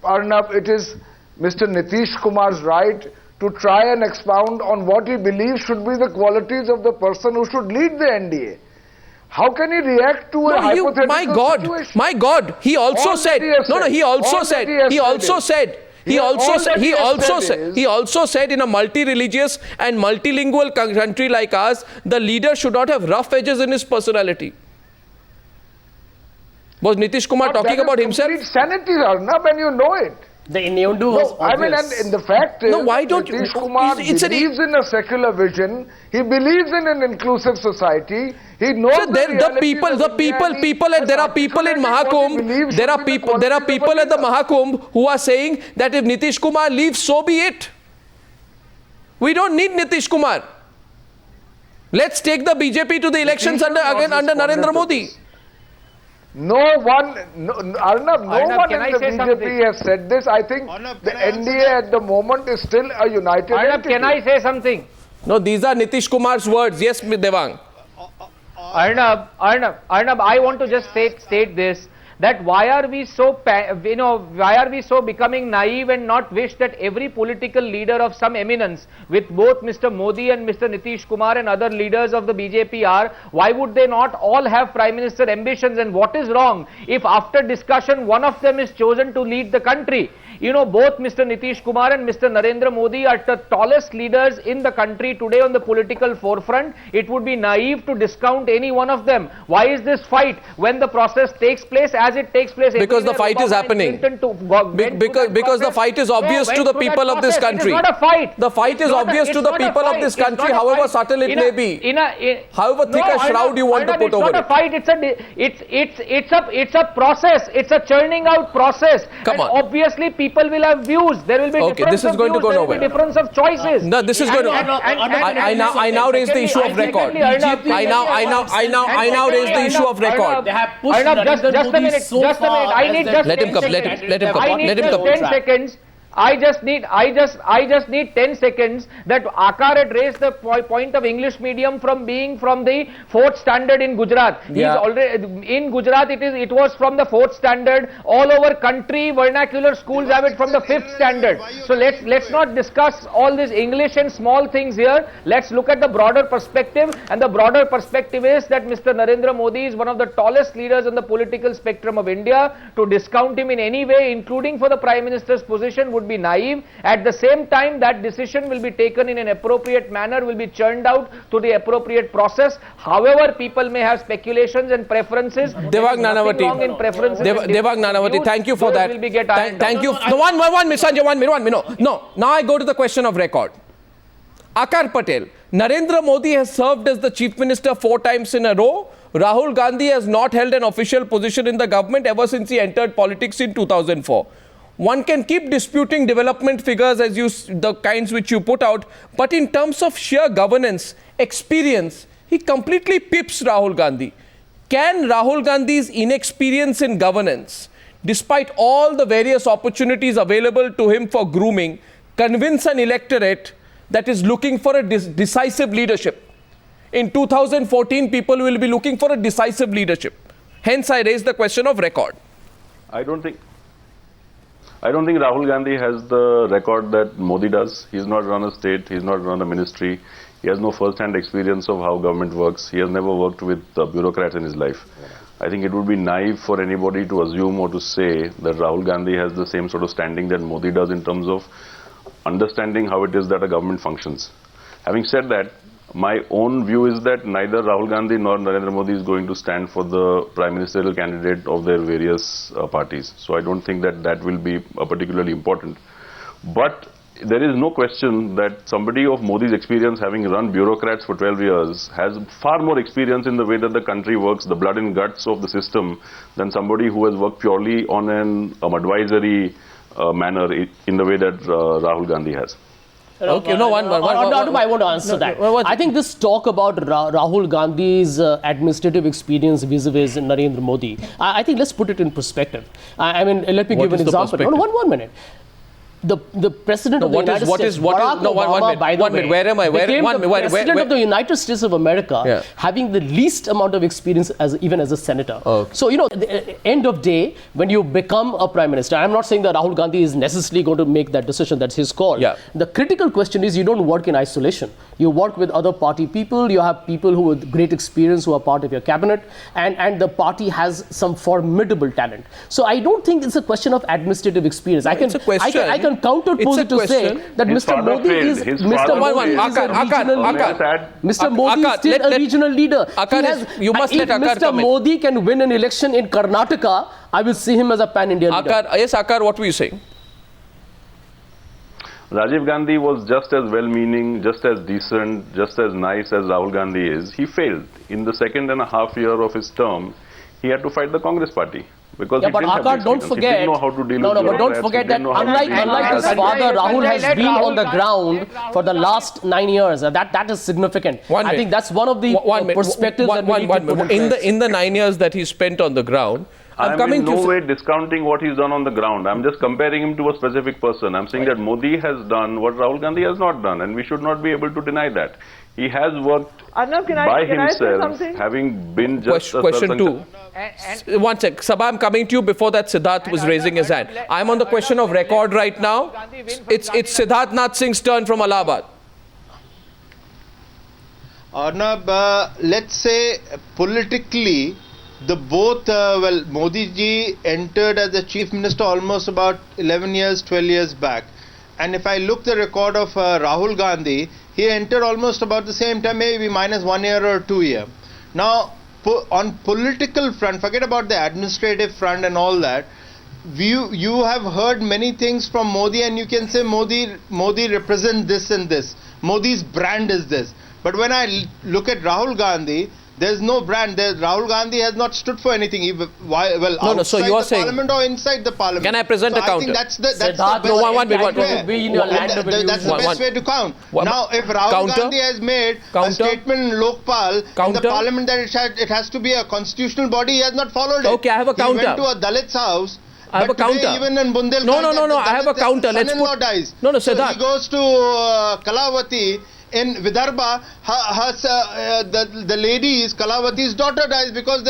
[SPEAKER 2] Arnab, it is Mr. Nitish Kumar's right to try and expound on what he believes should be the qualities of the person who should lead the NDA. How can he react to a hypothetical situation?
[SPEAKER 1] My God, he also said, he also said in a multi-religious and multilingual country like ours, the leader should not have rough edges in his personality. Was Nitish Kumar talking about himself?
[SPEAKER 2] Sanity, Arnab, and you know it.
[SPEAKER 3] The innuendo was obvious.
[SPEAKER 2] And the fact is,
[SPEAKER 1] why don't
[SPEAKER 2] Nitish Kumar believes in a secular vision. He believes in an inclusive society. He knows
[SPEAKER 1] so there are people in Mahakumbh. There are people at the Mahakumbh who are saying that if Nitish Kumar leaves, so be it. We don't need Nitish Kumar. Let's take the BJP to the elections under Narendra Modi.
[SPEAKER 2] Arnab, no one in the BJP has said this. I think the NDA at the moment is still a united entity.
[SPEAKER 5] Can I say something?
[SPEAKER 1] No, these are Nitish Kumar's words. Yes, Devang.
[SPEAKER 5] Arnab, I want to just state this, that why are we so becoming naive and not wish that every political leader of some eminence, with both Mr. Modi and Mr. Nitish Kumar and other leaders of the BJP are, why would they not all have Prime Minister ambitions? And what is wrong if after discussion one of them is chosen to lead the country? Both Mr. Nitish Kumar and Mr. Narendra Modi are the tallest leaders in the country today on the political forefront. It would be naive to discount any one of them. Why is this fight when the process takes place as it takes place?
[SPEAKER 1] Because the fight is happening. Because the fight is obvious to the people of this country.
[SPEAKER 5] It is not a fight.
[SPEAKER 1] The fight is obvious to the people of this country, however subtle it may be. However thick a shroud you want to put over it.
[SPEAKER 5] It's not a fight. It's a process. It's a churning out process.
[SPEAKER 1] Come on.
[SPEAKER 5] Obviously, people will have views. There will be difference of views. There will be difference of choices.
[SPEAKER 1] No, this is going to. I now raise the issue of record. I now raise the issue of record.
[SPEAKER 5] Just a minute. I need just
[SPEAKER 1] let him come. Let him come.
[SPEAKER 5] I need just 10 seconds. I just need 10 seconds that Akar had raised the point of English medium from being from the 4th standard in Gujarat.
[SPEAKER 1] Yeah.
[SPEAKER 5] He's already in Gujarat. It was from the 4th standard. All over country, vernacular schools have it from the 5th standard. So let's not discuss all this English and small things here. Let's look at the broader perspective, and the broader perspective is that Mr. Narendra Modi is one of the tallest leaders in the political spectrum of India. To discount him in any way, including for the Prime Minister's position, would be naive. At the same time, that decision will be taken in an appropriate manner, will be churned out to the appropriate process. However, people may have speculations and preferences.
[SPEAKER 1] Devang Nanavati, thank you for that. Thank you. No, one minute. No, now I go to the question of record. Akar Patel, Narendra Modi has served as the Chief Minister 4 times in a row. Rahul Gandhi has not held an official position in the government ever since he entered politics in 2004. One can keep disputing development figures as the kinds which you put out, but in terms of sheer governance, experience, he completely pips Rahul Gandhi. Can Rahul Gandhi's inexperience in governance, despite all the various opportunities available to him for grooming, convince an electorate that is looking for a decisive leadership? In 2014, people will be looking for a decisive leadership. Hence, I raise the question of record.
[SPEAKER 6] I don't think Rahul Gandhi has the record that Modi does. He's not run a state, he's not run a ministry. He has no first-hand experience of how government works. He has never worked with bureaucrats in his life. I think it would be naive for anybody to assume or to say that Rahul Gandhi has the same sort of standing that Modi does in terms of understanding how it is that a government functions. Having said that, my own view is that neither Rahul Gandhi nor Narendra Modi is going to stand for the prime ministerial candidate of their various parties. So I don't think that that will be particularly important. But there is no question that somebody of Modi's experience, having run bureaucrats for 12 years, has far more experience in the way that the country works, the blood and guts of the system, than somebody who has worked purely on an advisory manner in the way that Rahul Gandhi has.
[SPEAKER 3] Okay, no, I want to answer that. I think this talk about Rahul Gandhi's administrative experience vis-a-vis Narendra Modi, I think let's put it in perspective. I mean, let me give an example. No, one minute. The president of the United States, Barack Obama, by the way,
[SPEAKER 1] where am I?
[SPEAKER 3] became the president of the United States of America, having the least amount of experience even as a senator.
[SPEAKER 1] Okay.
[SPEAKER 3] So, at the end of day, when you become a prime minister, I'm not saying that Rahul Gandhi is necessarily going to make that decision, that's his call.
[SPEAKER 1] Yeah.
[SPEAKER 3] The critical question is you don't work in isolation. You work with other party people, you have people who with great experience who are part of your cabinet, and the party has some formidable talent. So I don't think it's a question of administrative experience. I can counterpose it to say that Mr. Modi is a regional leader.
[SPEAKER 1] You must let Akar
[SPEAKER 3] Mr.
[SPEAKER 1] come in.
[SPEAKER 3] Modi can win an election in Karnataka, I will see him as a pan-India leader.
[SPEAKER 1] Yes, Akar, what were you saying?
[SPEAKER 6] Rajiv Gandhi was just as well-meaning, just as decent, just as nice as Rahul Gandhi is. He failed. In the 2.5 years of his term, he had to fight the Congress party. Because
[SPEAKER 3] but Akar, don't forget.
[SPEAKER 6] He didn't know how to deal with
[SPEAKER 3] but don't forget that unlike his father, Rahul has been on the ground for the last 9 years. That is significant. I think that's one of the perspectives that we need to put
[SPEAKER 1] in the 9 years that he spent on the ground.
[SPEAKER 6] I'm in no way discounting what he's done on the ground. I'm just comparing him to a specific person. I'm saying that Modi has done what Rahul Gandhi has not done, and we should not be able to deny that. He has worked by himself, having been just
[SPEAKER 1] question 2. One sec. Sabha, I'm coming to you. Before that, Siddharth was raising his hand. I'm on the question of record right now. It's Siddharth Nath Singh's turn from Allahabad.
[SPEAKER 4] Arnab, let's say politically, Modi ji entered as the chief minister almost about 11 years, 12 years back. And if I look the record of Rahul Gandhi, he entered almost about the same time, maybe minus 1 year or 2 years. Now, on political front, forget about the administrative front and all that, you have heard many things from Modi, and you can say Modi represents this and this. Modi's brand is this. But when I look at Rahul Gandhi, there's no brand. Rahul Gandhi has not stood for anything. Outside
[SPEAKER 1] so you are
[SPEAKER 4] the parliament or inside the parliament.
[SPEAKER 1] Can I present a counter?
[SPEAKER 4] I think that's the best way to count. Now, if Rahul Gandhi has made a statement in Lokpal in the parliament that it has to be a constitutional body, he has not followed it.
[SPEAKER 1] Okay, I have a counter.
[SPEAKER 4] He went to a Dalit's house.
[SPEAKER 1] I have a counter.
[SPEAKER 4] Even in Bundelkhand,
[SPEAKER 1] no, I have a counter. Let's put.
[SPEAKER 4] Dies.
[SPEAKER 1] No,
[SPEAKER 4] so
[SPEAKER 1] Siddharth.
[SPEAKER 4] he goes to Kalavati. In Vidarbha, the lady's, Kalavati's daughter dies because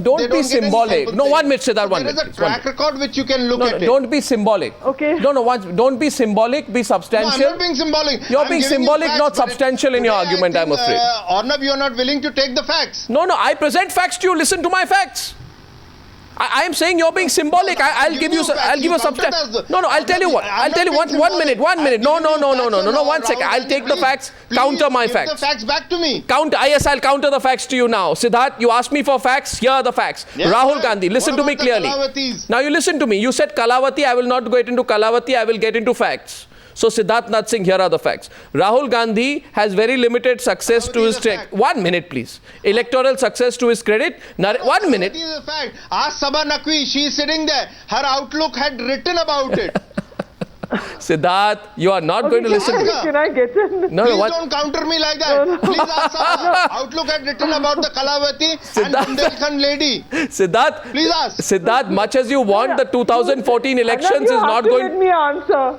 [SPEAKER 1] don't be symbolic. No, 1 minute, Siddharth, 1 minute.
[SPEAKER 4] There is a track record which you can look at.
[SPEAKER 1] Don't be symbolic.
[SPEAKER 7] Okay.
[SPEAKER 1] Don't be symbolic, be substantial.
[SPEAKER 4] No, I'm not being symbolic.
[SPEAKER 1] You're being symbolic, not substantial in your argument, I'm afraid.
[SPEAKER 4] Arnab, you are not willing to take the facts.
[SPEAKER 1] No, I present facts to you. Listen to my facts. I am saying you're being symbolic. I'll give you a substance. No, I'll tell you what. I'll tell you 1 minute. No, 1 second. I'll take the facts. Counter my facts.
[SPEAKER 4] Give the facts back to me.
[SPEAKER 1] Yes, I'll counter the facts to you now. Siddharth, you asked me for facts. Here are the facts. Yes, Rahul Gandhi, listen to me clearly. Now you listen to me. You said Kalavati. I will not get into Kalavati. I will get into facts. So Siddharth Nath Singh, here are the facts. Rahul Gandhi has very limited success to his 1 minute, please. Electoral success to his credit. 1 minute.
[SPEAKER 4] It is a fact. Ask Sabha Naqvi, she is sitting there. Her Outlook had written about it.
[SPEAKER 1] Siddharth, you are not going to listen to me.
[SPEAKER 7] Can I get in?
[SPEAKER 4] Please don't counter me like that. Please ask Sabha. Outlook had written about the Kalavati and Bundelkhand lady.
[SPEAKER 1] Siddharth,
[SPEAKER 4] please ask.
[SPEAKER 1] Siddharth, much as you want the 2014 elections is not going.
[SPEAKER 7] Let me answer.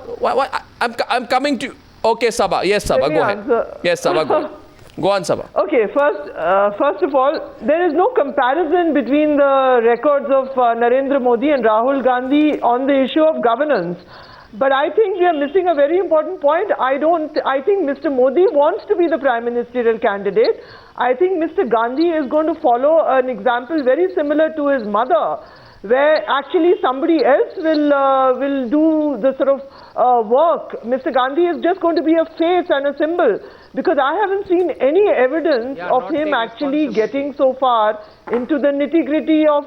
[SPEAKER 1] I'm coming to you. Okay, Sabha. Yes, Sabha, go ahead. Yes, Sabha, go ahead. Go on, Sabha.
[SPEAKER 7] Okay, first of all, there is no comparison between the records of Narendra Modi and Rahul Gandhi on the issue of governance. But I think we are missing a very important point. I think Mr. Modi wants to be the prime ministerial candidate. I think Mr. Gandhi is going to follow an example very similar to his mother. where actually somebody else will do the sort of work. Mr. Gandhi is just going to be a face and a symbol, because I haven't seen any evidence of
[SPEAKER 5] not
[SPEAKER 7] him
[SPEAKER 5] taking
[SPEAKER 7] actually
[SPEAKER 5] responsibility.
[SPEAKER 7] getting so far into the nitty-gritty of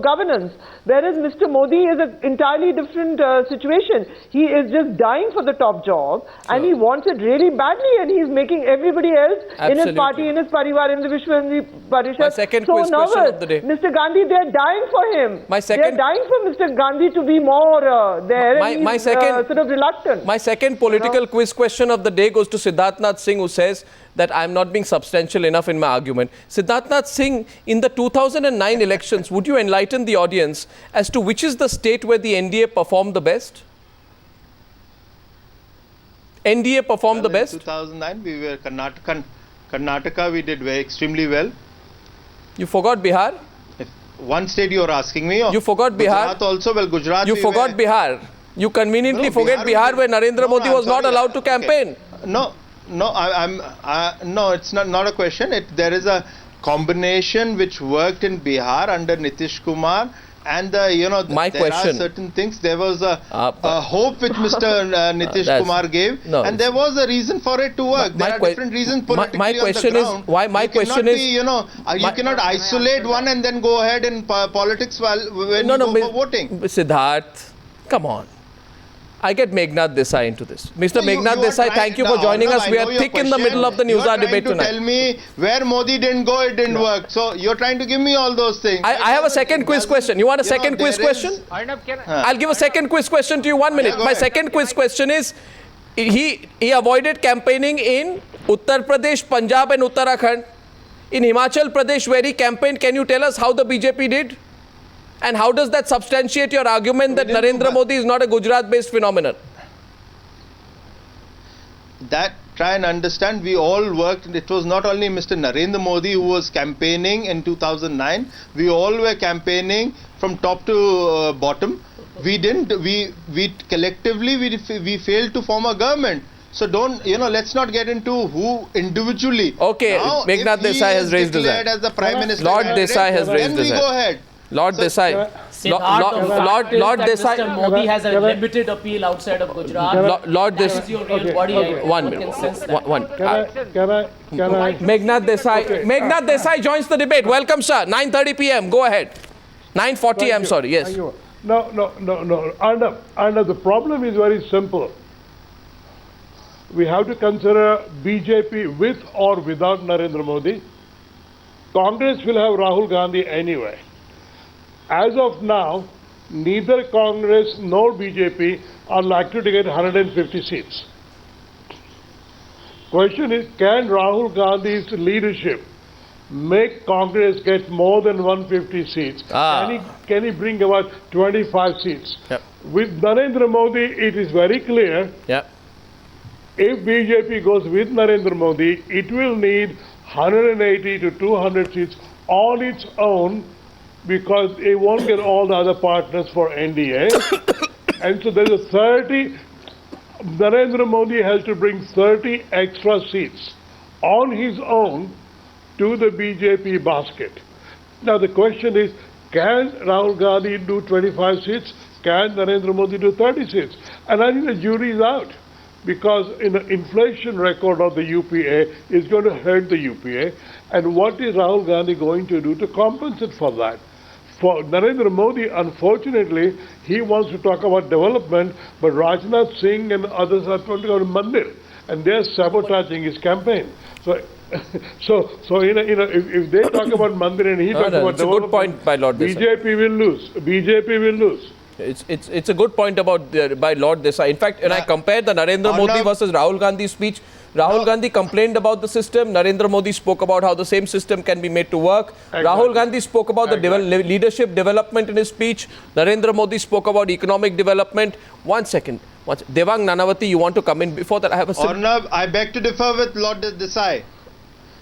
[SPEAKER 7] governance. Whereas Mr. Modi is an entirely different situation. He is just dying for the top job, and he wants it really badly, and he's making everybody else in his
[SPEAKER 1] Absolutely.
[SPEAKER 7] party, in his parivar, in the Vishwa Hindi Parishad
[SPEAKER 1] My second
[SPEAKER 7] so
[SPEAKER 1] quiz question
[SPEAKER 7] nervous.
[SPEAKER 1] of the day.
[SPEAKER 7] Mr. Gandhi, they're dying for him.
[SPEAKER 1] My second-
[SPEAKER 7] They're dying for Mr. Gandhi to be more there, and
[SPEAKER 1] My
[SPEAKER 7] he's
[SPEAKER 1] second-
[SPEAKER 7] sort of reluctant.
[SPEAKER 1] My second political quiz question of the day goes to Siddharthnath Singh, who says that I'm not being substantial enough in my argument. Siddharthnath Singh, in the 2009 elections, would you enlighten the audience as to which is the state where the NDA performed the best? NDA performed the
[SPEAKER 4] Well, in
[SPEAKER 1] best?
[SPEAKER 4] 2009, we were Karnataka, we did extremely well.
[SPEAKER 1] You forgot Bihar?
[SPEAKER 4] If one state you are asking me. Or
[SPEAKER 1] You forgot Bihar?
[SPEAKER 4] Gujarat also. Well, Gujarat.
[SPEAKER 1] You
[SPEAKER 4] we
[SPEAKER 1] Bihar.
[SPEAKER 4] were-
[SPEAKER 1] Bihar. You conveniently
[SPEAKER 4] No,
[SPEAKER 1] forget
[SPEAKER 4] we
[SPEAKER 1] Bihar,
[SPEAKER 4] did-
[SPEAKER 1] where Narendra Modi
[SPEAKER 4] I'm
[SPEAKER 1] was not
[SPEAKER 4] sorry,
[SPEAKER 1] allowed to
[SPEAKER 4] okay.
[SPEAKER 1] campaign.
[SPEAKER 4] No, no, it's not a question. There is a combination which worked in Bihar under Nitish Kumar, and
[SPEAKER 1] My
[SPEAKER 4] there
[SPEAKER 1] question-
[SPEAKER 4] are certain things. There was a
[SPEAKER 1] but-
[SPEAKER 4] hope which Mr. Nitish
[SPEAKER 1] that's-
[SPEAKER 4] Kumar gave,
[SPEAKER 1] no,
[SPEAKER 4] and there was a reason for it to work.
[SPEAKER 1] My
[SPEAKER 4] There are
[SPEAKER 1] que-
[SPEAKER 4] different reasons
[SPEAKER 1] my-
[SPEAKER 4] politically
[SPEAKER 1] my question
[SPEAKER 4] on
[SPEAKER 1] is-
[SPEAKER 4] the ground.
[SPEAKER 1] why- my
[SPEAKER 4] You cannot
[SPEAKER 1] question
[SPEAKER 4] be,
[SPEAKER 1] is-
[SPEAKER 4] you
[SPEAKER 1] my-
[SPEAKER 4] cannot isolate one and then go ahead in politics when you go for voting.
[SPEAKER 1] Siddharth, come on. I get Meghnad Desai into this. Mr.
[SPEAKER 4] No, you
[SPEAKER 1] Meghnad
[SPEAKER 4] are
[SPEAKER 1] Desai,
[SPEAKER 4] trying-
[SPEAKER 1] thank you for
[SPEAKER 4] now,
[SPEAKER 1] joining us.
[SPEAKER 4] I
[SPEAKER 1] We
[SPEAKER 4] know
[SPEAKER 1] are
[SPEAKER 4] your
[SPEAKER 1] thick in the
[SPEAKER 4] question.
[SPEAKER 1] middle of the
[SPEAKER 4] You are
[SPEAKER 1] Newshour debate
[SPEAKER 4] trying to
[SPEAKER 1] tonight.
[SPEAKER 4] tell me where Modi didn't go, it didn't work. So you're trying to give me all those things.
[SPEAKER 1] I have a second quiz question. You want a second quiz question?
[SPEAKER 5] Arnab, can I-
[SPEAKER 1] I'll give a second quiz question to you. 1 minute.
[SPEAKER 4] go
[SPEAKER 1] My
[SPEAKER 4] ahead.
[SPEAKER 1] second quiz question is, he avoided campaigning in Uttar Pradesh, Punjab and Uttarakhand. In Himachal Pradesh, where he campaigned, can you tell us how the BJP did? And how does that substantiate your argument that Narendra Modi is not a Gujarat-based phenomenon?
[SPEAKER 4] That try and understand, we all worked. It was not only Mr. Narendra Modi who was campaigning in 2009. We all were campaigning from top to bottom. We didn't. We collectively we failed to form a government. So don't, let's not get into who individually.
[SPEAKER 1] Okay,
[SPEAKER 4] Now,
[SPEAKER 1] Meghnad
[SPEAKER 4] if he
[SPEAKER 1] Desai has
[SPEAKER 4] is
[SPEAKER 1] raised his
[SPEAKER 4] declared
[SPEAKER 1] hand.
[SPEAKER 4] as the Prime Minister,
[SPEAKER 1] Lord Desai has raised
[SPEAKER 4] then
[SPEAKER 1] his
[SPEAKER 4] we
[SPEAKER 1] hand.
[SPEAKER 4] go ahead.
[SPEAKER 1] Lord Desai.
[SPEAKER 3] Lord
[SPEAKER 1] Desai.
[SPEAKER 3] Mr. Modi has a limited appeal outside of Gujarat.
[SPEAKER 1] Lord
[SPEAKER 3] That's
[SPEAKER 1] Desai.
[SPEAKER 3] your real body. I
[SPEAKER 1] 1
[SPEAKER 3] can
[SPEAKER 1] minute.
[SPEAKER 3] sense that.
[SPEAKER 1] One.
[SPEAKER 2] Can I?
[SPEAKER 1] Meghnad Desai. Meghnad Desai joins the debate. Welcome, sir. 9:30 p.m. Go ahead. 9:40. I'm sorry. Yes.
[SPEAKER 8] No. Arnab, the problem is very simple. We have to consider BJP with or without Narendra Modi. Congress will have Rahul Gandhi anyway. As of now, neither Congress nor BJP are likely to get 150 seats. Question is, can Rahul Gandhi's leadership make Congress get more than 150 seats? Can he bring about 25 seats?
[SPEAKER 1] Yep.
[SPEAKER 8] With Narendra Modi, it is very clear.
[SPEAKER 1] Yeah.
[SPEAKER 8] If BJP goes with Narendra Modi, it will need 180 to 200 seats on its own, because it won't get all the other partners for NDA. And so there's a 30, Narendra Modi has to bring 30 extra seats on his own to the BJP basket. Now the question is, can Rahul Gandhi do 25 seats? Can Narendra Modi do 30 seats? And I think the jury is out, because in the inflation record of the UPA is going to hurt the UPA. And what is Rahul Gandhi going to do to compensate for that? For Narendra Modi, unfortunately, he wants to talk about development, but Rajnath Singh and others are going to go to Mandir, and they're sabotaging his campaign. So if they talk about Mandir and he talks about
[SPEAKER 1] it's a
[SPEAKER 8] development,
[SPEAKER 1] good point by Lord Desai.
[SPEAKER 8] BJP will lose. BJP will lose.
[SPEAKER 1] It's a good point about by Lord Desai. In fact, when I compare the Narendra Modi versus Rahul Gandhi speech, Rahul Gandhi complained about the system. Narendra Modi spoke about how the same system can be made to work.
[SPEAKER 8] Exactly.
[SPEAKER 1] Rahul Gandhi spoke about the leadership development in his speech. Narendra Modi spoke about economic development. 1 second. Devang Nanavati, you want to come in before that? I have a
[SPEAKER 4] Arnab, I beg to differ with Lord Desai.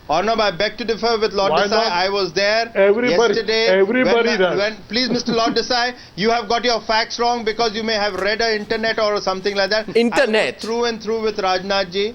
[SPEAKER 4] Arnab, I beg to differ with Lord
[SPEAKER 8] Why
[SPEAKER 4] Desai.
[SPEAKER 8] not?
[SPEAKER 4] I was there
[SPEAKER 8] Everybody
[SPEAKER 4] yesterday.
[SPEAKER 8] does.
[SPEAKER 4] Please, Mr. Lord Desai, you have got your facts wrong because you may have read the internet or something like that.
[SPEAKER 1] Internet.
[SPEAKER 4] I was through and through with Rajnath ji.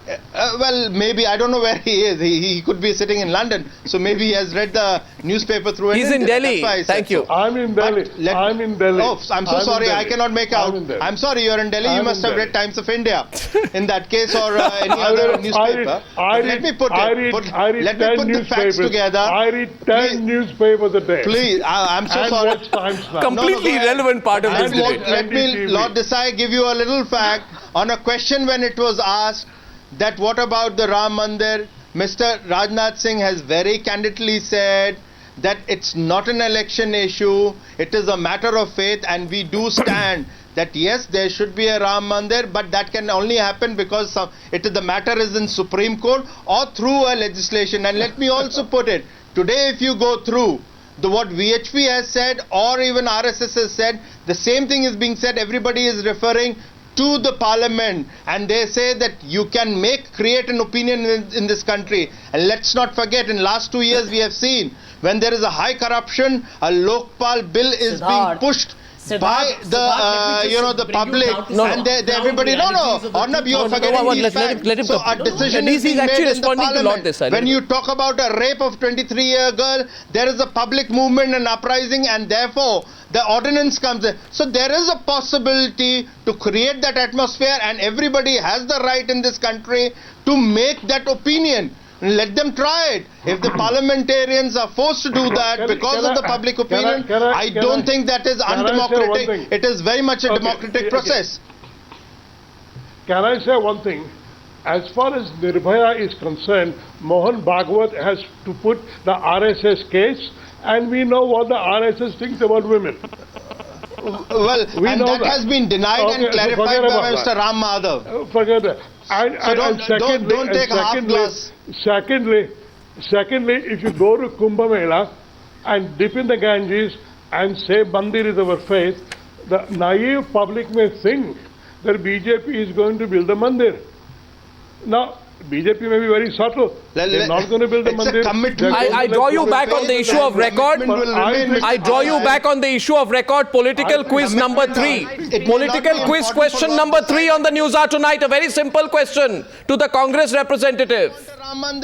[SPEAKER 4] Well, maybe, I don't know where he is. He could be sitting in London, so maybe he has read the newspaper through an
[SPEAKER 1] He's in
[SPEAKER 4] internet.
[SPEAKER 1] Delhi.
[SPEAKER 4] That's why I said
[SPEAKER 1] Thank you.
[SPEAKER 4] so.
[SPEAKER 8] I'm in Delhi.
[SPEAKER 4] But
[SPEAKER 8] I'm in Delhi.
[SPEAKER 4] Oh, I'm so sorry, I cannot make out.
[SPEAKER 8] I'm in Delhi.
[SPEAKER 4] I'm sorry, you're in Delhi. You
[SPEAKER 8] I'm
[SPEAKER 4] must
[SPEAKER 8] in
[SPEAKER 4] have read
[SPEAKER 8] Delhi.
[SPEAKER 4] Times of India in that case, or any other newspaper. Let me put the facts together.
[SPEAKER 8] I read 10 newspapers a day.
[SPEAKER 4] Please, I'm so
[SPEAKER 8] And
[SPEAKER 4] sorry.
[SPEAKER 8] watch Times Now.
[SPEAKER 1] Completely
[SPEAKER 4] go ahead.
[SPEAKER 1] irrelevant part of this
[SPEAKER 4] And
[SPEAKER 1] debate.
[SPEAKER 4] let me,
[SPEAKER 8] NDTV.
[SPEAKER 4] Lord Desai, give you a little fact. On a question when it was asked that what about the Ram Mandir, Mr. Rajnath Singh has very candidly said that it's not an election issue, it is a matter of faith, and we do stand that yes, there should be a Ram Mandir, but that can only happen because the matter is in Supreme Court or through a legislation. And let me also put it, today if you go through what VHP has said or even RSS has said, the same thing is being said. Everybody is referring to the parliament, and they say that you can create an opinion in this country. And let's not forget, in last 2 years we have seen when there is a high corruption, a Lokpal bill is being pushed by the public, and everybody. Arnab, you are forgetting these facts.
[SPEAKER 1] Let him
[SPEAKER 4] So a decision is being
[SPEAKER 1] actually
[SPEAKER 4] made in the
[SPEAKER 1] responding to Lord
[SPEAKER 4] parliament.
[SPEAKER 1] Desai.
[SPEAKER 4] When you talk about a rape of 23-year girl, there is a public movement and uprising, and therefore the ordinance comes in. So there is a possibility to create that atmosphere, and everybody has the right in this country to make that opinion. Let them try it. If the parliamentarians are forced to do that because of the public opinion, I don't think that is undemocratic. It is very much a democratic process.
[SPEAKER 8] Can I say one thing? As far as Nirbhaya is concerned, Mohan Bhagwat has to put the RSS case, and we know what the RSS thinks about women.
[SPEAKER 4] Well, and that has been denied and clarified by Mr. Ram Madhav.
[SPEAKER 8] Forget that.
[SPEAKER 4] Don't take a half glass.
[SPEAKER 8] Secondly, if you go to Kumbh Mela and dip in the Ganges and say Mandir is our faith, the naive public may think that BJP is going to build a Mandir. Now, BJP may be very subtle. They're not going to build a Mandir.
[SPEAKER 1] I draw you back on the issue of record. I draw you back on the issue of record. Political quiz number 3. Political quiz question number 3 on the Newshour tonight. A very simple question to the Congress representative. 1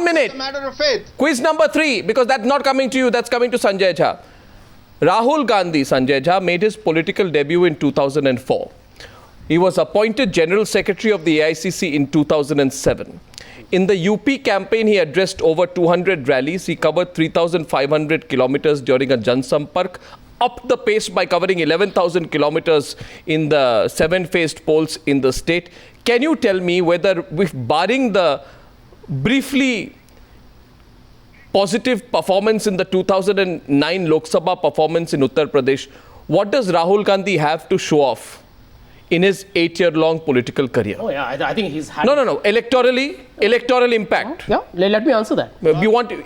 [SPEAKER 1] minute.
[SPEAKER 4] It's a matter of faith.
[SPEAKER 1] Quiz number 3, because that's not coming to you, that's coming to Sanjay Jha. Rahul Gandhi, Sanjay Jha, made his political debut in 2004. He was appointed General Secretary of the AICC in 2007. In the UP campaign, he addressed over 200 rallies. He covered 3,500 kilometers during a Jan Sampark, upped the pace by covering 11,000 kilometers in the 7-phased polls in the state. Can you tell me whether, barring the briefly positive performance in the 2009 Lok Sabha performance in Uttar Pradesh, what does Rahul Gandhi have to show off in his 8-year-long political career?
[SPEAKER 3] Oh yeah, I think he's had...
[SPEAKER 1] No. Electoral impact.
[SPEAKER 3] Yeah, let me answer that.
[SPEAKER 1] You want No,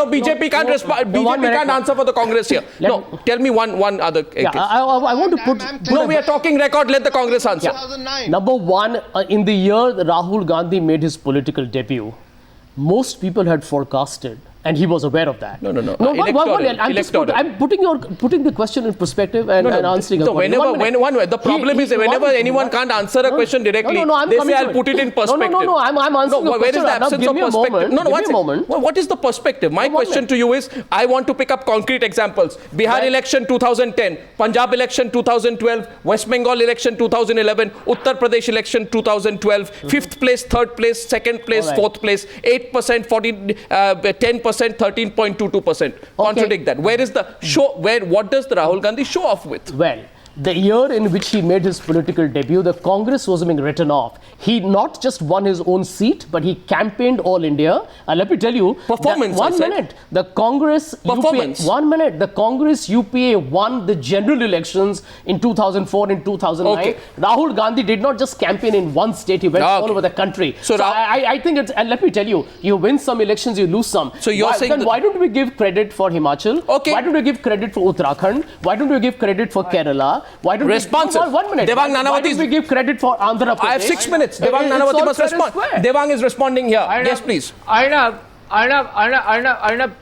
[SPEAKER 1] BJP can't respond. BJP can't answer for the Congress here. Tell me one other case.
[SPEAKER 3] Yeah, I want to put...
[SPEAKER 1] No, we are talking record. Let the Congress answer.
[SPEAKER 4] 2009.
[SPEAKER 3] Number one, in the year that Rahul Gandhi made his political debut, most people had forecasted, and he was aware of that.
[SPEAKER 1] No.
[SPEAKER 3] Electoral. I'm putting the question in perspective and answering.
[SPEAKER 1] No, the problem is whenever anyone can't answer a question directly, they say I'll put it in perspective.
[SPEAKER 3] I'm answering.
[SPEAKER 1] No, where is the absence of perspective?
[SPEAKER 3] Give me a moment.
[SPEAKER 1] What is the perspective? My question to you is, I want to pick up concrete examples. Bihar election 2010, Punjab election 2012, West Bengal election 2011, Uttar Pradesh election 2012, 5th place, 3rd place, 2nd place, 4th place, 8%, 10%, 13.22%. Contradict that. Where is the show? What does the Rahul Gandhi show off with?
[SPEAKER 3] Well, the year in which he made his political debut, the Congress was being written off. He not just won his own seat, but he campaigned all India. And let me tell you,
[SPEAKER 1] performance.
[SPEAKER 3] The Congress
[SPEAKER 1] performance.
[SPEAKER 3] The Congress UPA won the general elections in 2004 and 2009.
[SPEAKER 1] Okay.
[SPEAKER 3] Rahul Gandhi did not just campaign in one state; he went all over the country. So I think it's. And let me tell you, you win some elections, you lose some.
[SPEAKER 1] So you're saying
[SPEAKER 3] why don't we give credit for Himachal?
[SPEAKER 1] Okay.
[SPEAKER 3] Why don't we give credit for Uttarakhand? Why don't we give credit for Kerala? Why don't
[SPEAKER 1] Responsive.
[SPEAKER 3] One minute.
[SPEAKER 1] Devang Nanavati.
[SPEAKER 3] Why don't we give credit for Andhra Pradesh?
[SPEAKER 1] I have 6 minutes. Devang Nanavati must respond. Devang is responding here. Yes, please.
[SPEAKER 5] Arnab,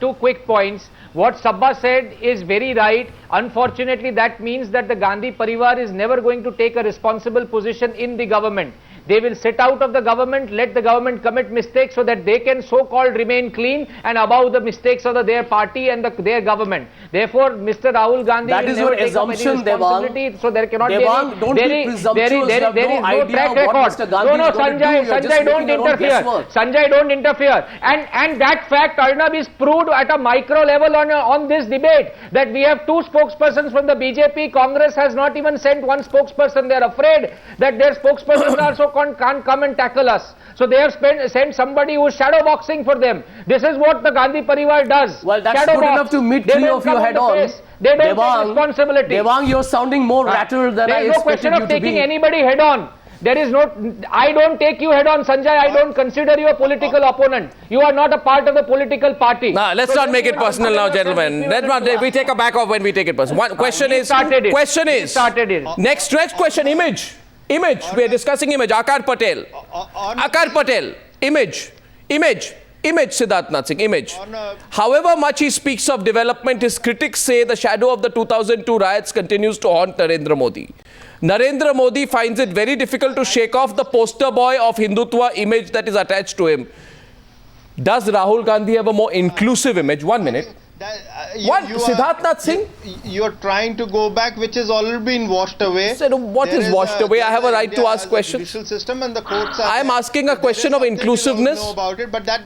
[SPEAKER 5] 2 quick points. What Sabba said is very right. Unfortunately, that means that the Gandhi Parivar is never going to take a responsible position in the government. They will sit out of the government, let the government commit mistakes so that they can so-called remain clean and above the mistakes of their party and their government. Therefore, Mr. Rahul Gandhi
[SPEAKER 3] That
[SPEAKER 5] will
[SPEAKER 3] is
[SPEAKER 5] never
[SPEAKER 3] your
[SPEAKER 5] take up any
[SPEAKER 3] assumption,
[SPEAKER 5] responsibility. So there cannot
[SPEAKER 3] Devang,
[SPEAKER 5] be
[SPEAKER 3] don't be presumptuous. You have no idea what Mr. Gandhi
[SPEAKER 5] no,
[SPEAKER 3] is going to do. You're just
[SPEAKER 5] Sanjay, don't
[SPEAKER 3] making your own
[SPEAKER 5] interfere.
[SPEAKER 3] guesswork.
[SPEAKER 5] Sanjay, don't interfere. And that fact, Arnab, is proved at a micro level on this debate, that we have two spokespersons from the BJP. Congress has not even sent one spokesperson. They are afraid that their spokespersons also can't come and tackle us. So they have sent somebody who is shadow boxing for them. This is what the Gandhi Parivar does.
[SPEAKER 3] Well, that's
[SPEAKER 5] shadow
[SPEAKER 3] good
[SPEAKER 5] box.
[SPEAKER 3] enough to meet
[SPEAKER 5] They
[SPEAKER 3] three
[SPEAKER 5] don't
[SPEAKER 3] of you
[SPEAKER 5] come
[SPEAKER 3] head
[SPEAKER 5] the
[SPEAKER 3] on.
[SPEAKER 5] face. They don't take responsibility.
[SPEAKER 3] Devang, you're sounding more rattled than I
[SPEAKER 5] There is no question
[SPEAKER 3] expected you
[SPEAKER 5] of
[SPEAKER 3] to
[SPEAKER 5] taking
[SPEAKER 3] be.
[SPEAKER 5] anybody head on. There is no, I don't take you head on, Sanjay. I don't consider you a political opponent. You are not a part of the political party.
[SPEAKER 1] Now, let's not make it personal now, gentlemen. We take a back off when we take it personal. One question is, next question, image. We are discussing image. Akar Patel, image, Siddharth Nath Singh, image. However much he speaks of development, his critics say the shadow of the 2002 riots continues to haunt Narendra Modi. Narendra Modi finds it very difficult to shake off the poster boy of Hindutva image that is attached to him. Does Rahul Gandhi have a more inclusive image? 1 minute. Siddharth Nath Singh?
[SPEAKER 4] You are trying to go back, which has already been washed away.
[SPEAKER 1] So what is washed away? I have a right to ask questions.
[SPEAKER 4] System and the courts are
[SPEAKER 1] I am asking a question of inclusiveness.
[SPEAKER 4] Know about it, but the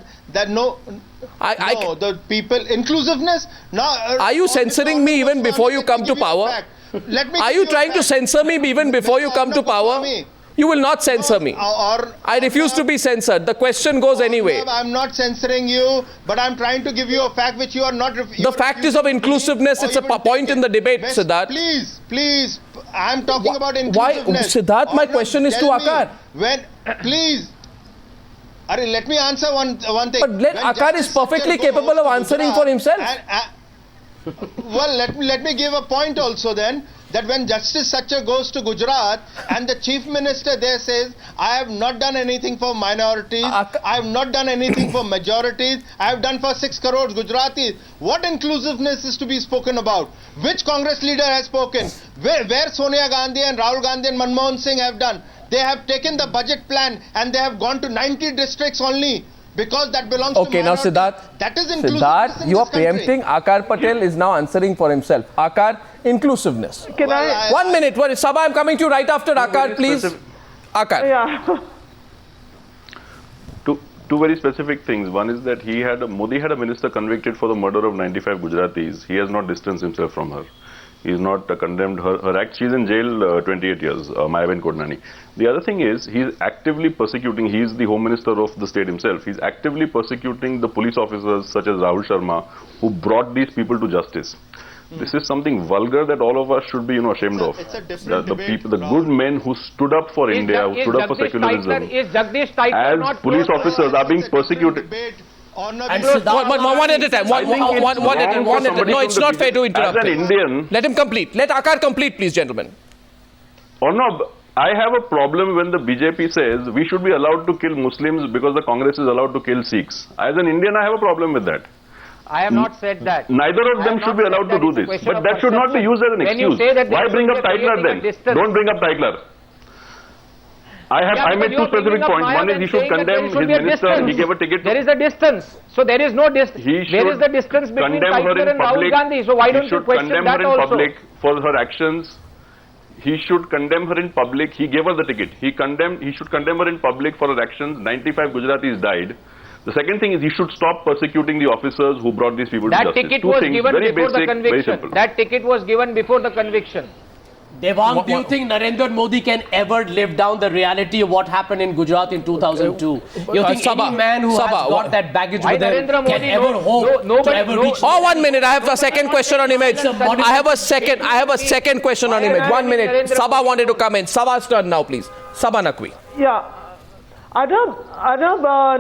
[SPEAKER 4] people inclusiveness. Now,
[SPEAKER 1] are you censoring me even before you come to power? Are you trying to censor me even before you come to power? You will not censor me. I refuse to be censored. The question goes anyway.
[SPEAKER 4] I'm not censoring you, but I'm trying to give you a fact which you are not.
[SPEAKER 1] The fact is of inclusiveness. It's a point in the debate, Siddharth.
[SPEAKER 4] Please. I'm talking about inclusiveness.
[SPEAKER 1] Why, Siddharth, my question is to Akar.
[SPEAKER 4] Please. Let me answer one thing.
[SPEAKER 1] But Akar is perfectly capable of answering for himself.
[SPEAKER 4] Well, let me give a point also then, that when Justice Satcher goes to Gujarat and the Chief Minister there says, I have not done anything for minorities, I have not done anything for majorities, I have done for 6 crores Gujaratis. What inclusiveness is to be spoken about? Which Congress leader has spoken? Where Sonia Gandhi and Rahul Gandhi and Manmohan Singh have done? They have taken the budget plan and they have gone to 90 districts only. Because that belongs to
[SPEAKER 1] now Siddharth,
[SPEAKER 4] that is inclusiveness.
[SPEAKER 1] Siddharth, you are preempting. Akar Patel is now answering for himself. Akar, inclusiveness.
[SPEAKER 7] Can I
[SPEAKER 1] 1 minute. Sabha, I'm coming to you right after Akar, please. Akar.
[SPEAKER 7] Yeah.
[SPEAKER 6] Two very specific things. One is that Modi had a minister convicted for the murder of 95 Gujaratis. He has not distanced himself from her. He has not condemned her act. She is in jail 28 years, Mayaben Kodnani. The other thing is, he is actively persecuting, he is the Home Minister of the state himself, he is actively persecuting the police officers such as Rahul Sharma, who brought these people to justice. This is something vulgar that all of us should be ashamed of.
[SPEAKER 4] It's a different debate.
[SPEAKER 6] The good men who stood up for India, who stood up for secularism, as police officers are being persecuted.
[SPEAKER 1] One at a time. No, it's not fair to interrupt.
[SPEAKER 6] As an Indian,
[SPEAKER 1] let him complete. Let Akar complete, please, gentlemen.
[SPEAKER 6] Arnab, I have a problem when the BJP says we should be allowed to kill Muslims because the Congress is allowed to kill Sikhs. As an Indian, I have a problem with that.
[SPEAKER 5] I have not said that.
[SPEAKER 6] Neither of them should be allowed to do this. But that should not be used as an excuse. Why bring up Titler then? Don't bring up Titler. I made two specific points. One is he should condemn his minister. He gave a ticket.
[SPEAKER 5] There is a distance. So there is no distance. Where is the distance between Titler and Rahul Gandhi? So why don't you question that also?
[SPEAKER 6] He should condemn her in public for her actions. He should condemn her in public. He gave her the ticket. He should condemn her in public for her actions. 95 Gujaratis died. The second thing is he should stop persecuting the officers who brought these people to justice.
[SPEAKER 5] That ticket was given before the conviction. That ticket was given before the conviction.
[SPEAKER 3] Devang, do you think Narendra Modi can ever live down the reality of what happened in Gujarat in 2002? You think any man who has got that baggage with him can ever hope to ever reach?
[SPEAKER 1] Oh, 1 minute. I have a second question on image. I have a second question on image. 1 minute. Sabha wanted to come in. Sabha's turn now, please. Sabha Naqvi.
[SPEAKER 7] Yeah. Arnab,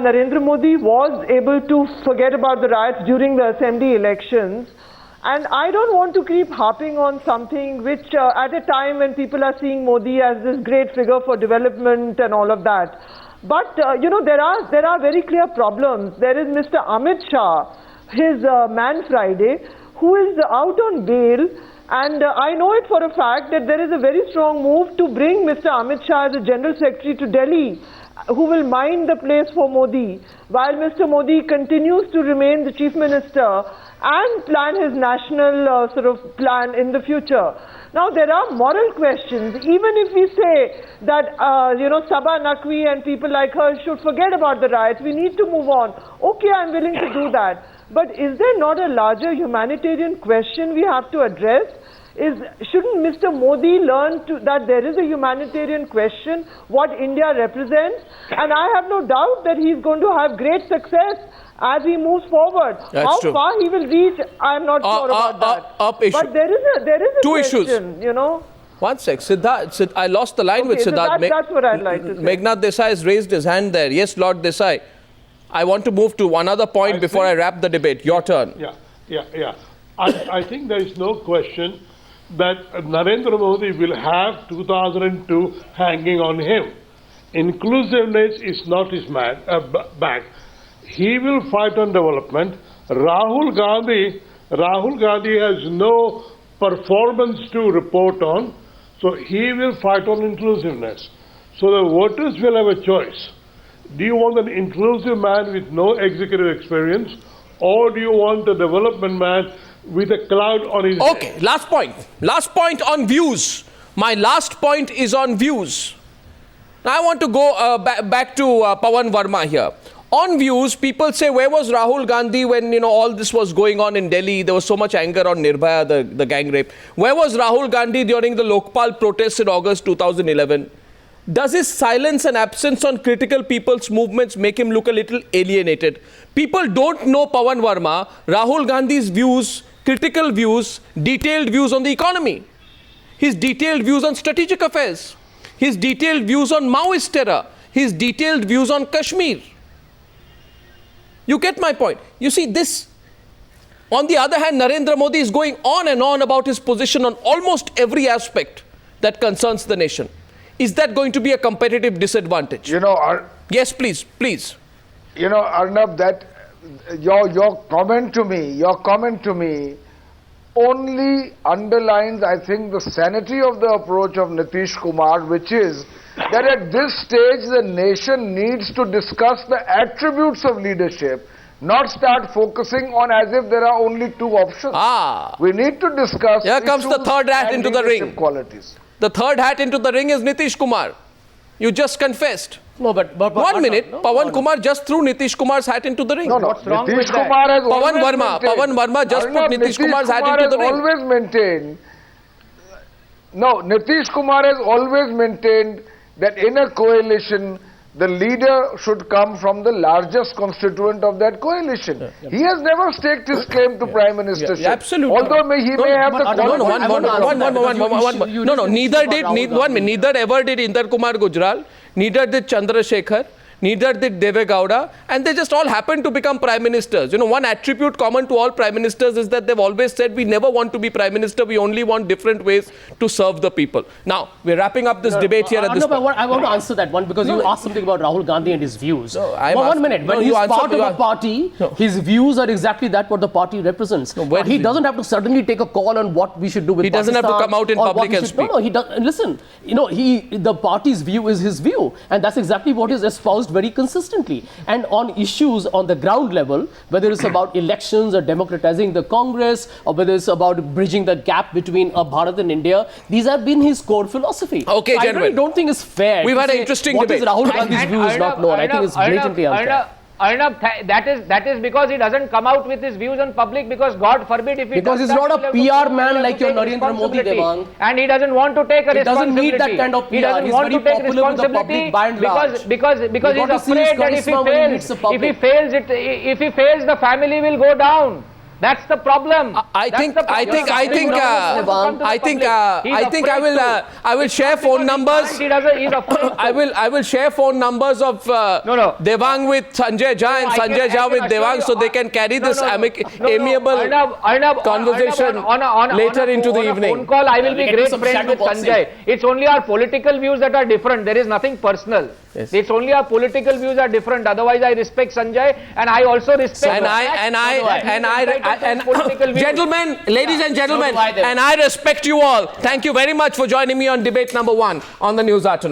[SPEAKER 7] Narendra Modi was able to forget about the riots during the assembly elections. And I don't want to keep harping on something which at a time when people are seeing Modi as this great figure for development and all of that. But, there are very clear problems. There is Mr. Amit Shah, his man Friday, who is out on bail And I know it for a fact that there is a very strong move to bring Mr. Amit Shah as a General Secretary to Delhi, who will mind the place for Modi, while Mr. Modi continues to remain the Chief Minister and plan his national sort of plan in the future. Now, there are moral questions. Even if we say that, Sabha Naqvi and people like her should forget about the riots, we need to move on. Okay, I'm willing to do that. But is there not a larger humanitarian question we have to address? Shouldn't Mr. Modi learn that there is a humanitarian question, what India represents? And I have no doubt that he's going to have great success as he moves forward. How far he will reach, I'm not sure about that. But there is a
[SPEAKER 1] Two
[SPEAKER 7] question,
[SPEAKER 1] issues.
[SPEAKER 7] you know.
[SPEAKER 1] One sec, Siddharth, I lost the line with
[SPEAKER 7] So
[SPEAKER 1] Siddharth.
[SPEAKER 7] that's what I'd like to say.
[SPEAKER 1] Meghnad Desai has raised his hand there. Yes, Lord Desai. I want to move to another point before I wrap the debate. Your turn.
[SPEAKER 8] Yeah. I think there is no question that Narendra Modi will have 2002 hanging on him. Inclusiveness is not his bag. He will fight on development. Rahul Gandhi has no performance to report on, so he will fight on inclusiveness. So the voters will have a choice. Do you want an inclusive man with no executive experience, or do you want a development man with a cloud on his head?
[SPEAKER 1] Okay, last point on views. My last point is on views. Now I want to go back to Pawan Verma here. On views, people say, where was Rahul Gandhi when all this was going on in Delhi? There was so much anger on Nirbhaya, the gang rape. Where was Rahul Gandhi during the Lokpal protests in August 2011? Does his silence and absence on critical people's movements make him look a little alienated? People don't know Pawan Verma, Rahul Gandhi's views, critical views, detailed views on the economy, his detailed views on strategic affairs, his detailed views on Maoist terror, his detailed views on Kashmir. You get my point. You see this. On the other hand, Narendra Modi is going on and on about his position on almost every aspect that concerns the nation. Is that going to be a competitive disadvantage? Yes, please.
[SPEAKER 2] Arnab, that your comment to me only underlines, I think, the sanity of the approach of Nitish Kumar, which is that at this stage the nation needs to discuss the attributes of leadership, not start focusing on as if there are only two options. We need to discuss.
[SPEAKER 1] Here comes the third hat into the ring.
[SPEAKER 2] Qualities.
[SPEAKER 1] The third hat into the ring is Nitish Kumar. You just confessed.
[SPEAKER 3] No, but
[SPEAKER 1] 1 minute. Pawan Kumar just threw Nitish Kumar's hat into the ring.
[SPEAKER 2] No.
[SPEAKER 5] What's wrong with
[SPEAKER 2] Nitish
[SPEAKER 5] that?
[SPEAKER 2] Kumar has
[SPEAKER 1] Pawan Verma just put Nitish Kumar's hat into the ring.
[SPEAKER 2] Nitish Kumar has always maintained that in a coalition, the leader should come from the largest constituent of that coalition. He has never staked his claim to prime ministership.
[SPEAKER 1] Absolutely.
[SPEAKER 2] Although he may have the qualifications.
[SPEAKER 1] Neither ever did Inder Kumar Gujral, neither did Chandrasekhar, neither did Deve Gowda, and they just all happened to become prime ministers. One attribute common to all prime ministers is that they've always said, we never want to be prime minister, we only want different ways to serve the people. Now, we're wrapping up this debate here at this point.
[SPEAKER 3] I want to answer that one because you asked something about Rahul Gandhi and his views. One minute, when he's part of a party, his views are exactly what the party represents. He doesn't have to suddenly take a call on what we should do with Pakistan.
[SPEAKER 1] He doesn't have to come out in public and speak.
[SPEAKER 3] No, he doesn't. Listen, the party's view is his view, and that's exactly what is espoused very consistently. And on issues on the ground level, whether it's about elections or democratizing the Congress, or whether it's about bridging the gap between Bharat and India, these have been his core philosophy.
[SPEAKER 1] Okay,
[SPEAKER 3] so
[SPEAKER 1] gentlemen.
[SPEAKER 3] I don't think it's fair.
[SPEAKER 1] We've had an interesting
[SPEAKER 3] what
[SPEAKER 1] debate.
[SPEAKER 3] What is Rahul Gandhi's view is not known. I think it's blatantly unfair.
[SPEAKER 5] Arnab, that is because he doesn't come out with his views on public, because God forbid if he
[SPEAKER 3] because
[SPEAKER 5] does
[SPEAKER 3] he's
[SPEAKER 5] that,
[SPEAKER 3] not a PR man like your Narendra Modi, Devang.
[SPEAKER 5] And he doesn't want to take a responsibility.
[SPEAKER 3] He doesn't need that kind of PR.
[SPEAKER 5] He doesn't want to take responsibility
[SPEAKER 3] by and large.
[SPEAKER 5] because he's afraid that if he fails, the family will go down. That's the problem.
[SPEAKER 1] I will share phone numbers. I will share phone numbers of Devang with Sanjay Jha and Sanjay Jha with Devang, so they can carry this amiable conversation later into the evening.
[SPEAKER 5] Phone call, I will be great friends with Sanjay. It's only our political views that are different. There is nothing personal.
[SPEAKER 1] Yes.
[SPEAKER 5] It's only our political views are different. Otherwise, I respect Sanjay, and I also respect.
[SPEAKER 1] Gentlemen, ladies and gentlemen,
[SPEAKER 5] So do I.
[SPEAKER 1] and I respect you all. Thank you very much for joining me on debate number 1 on the Newshour tonight.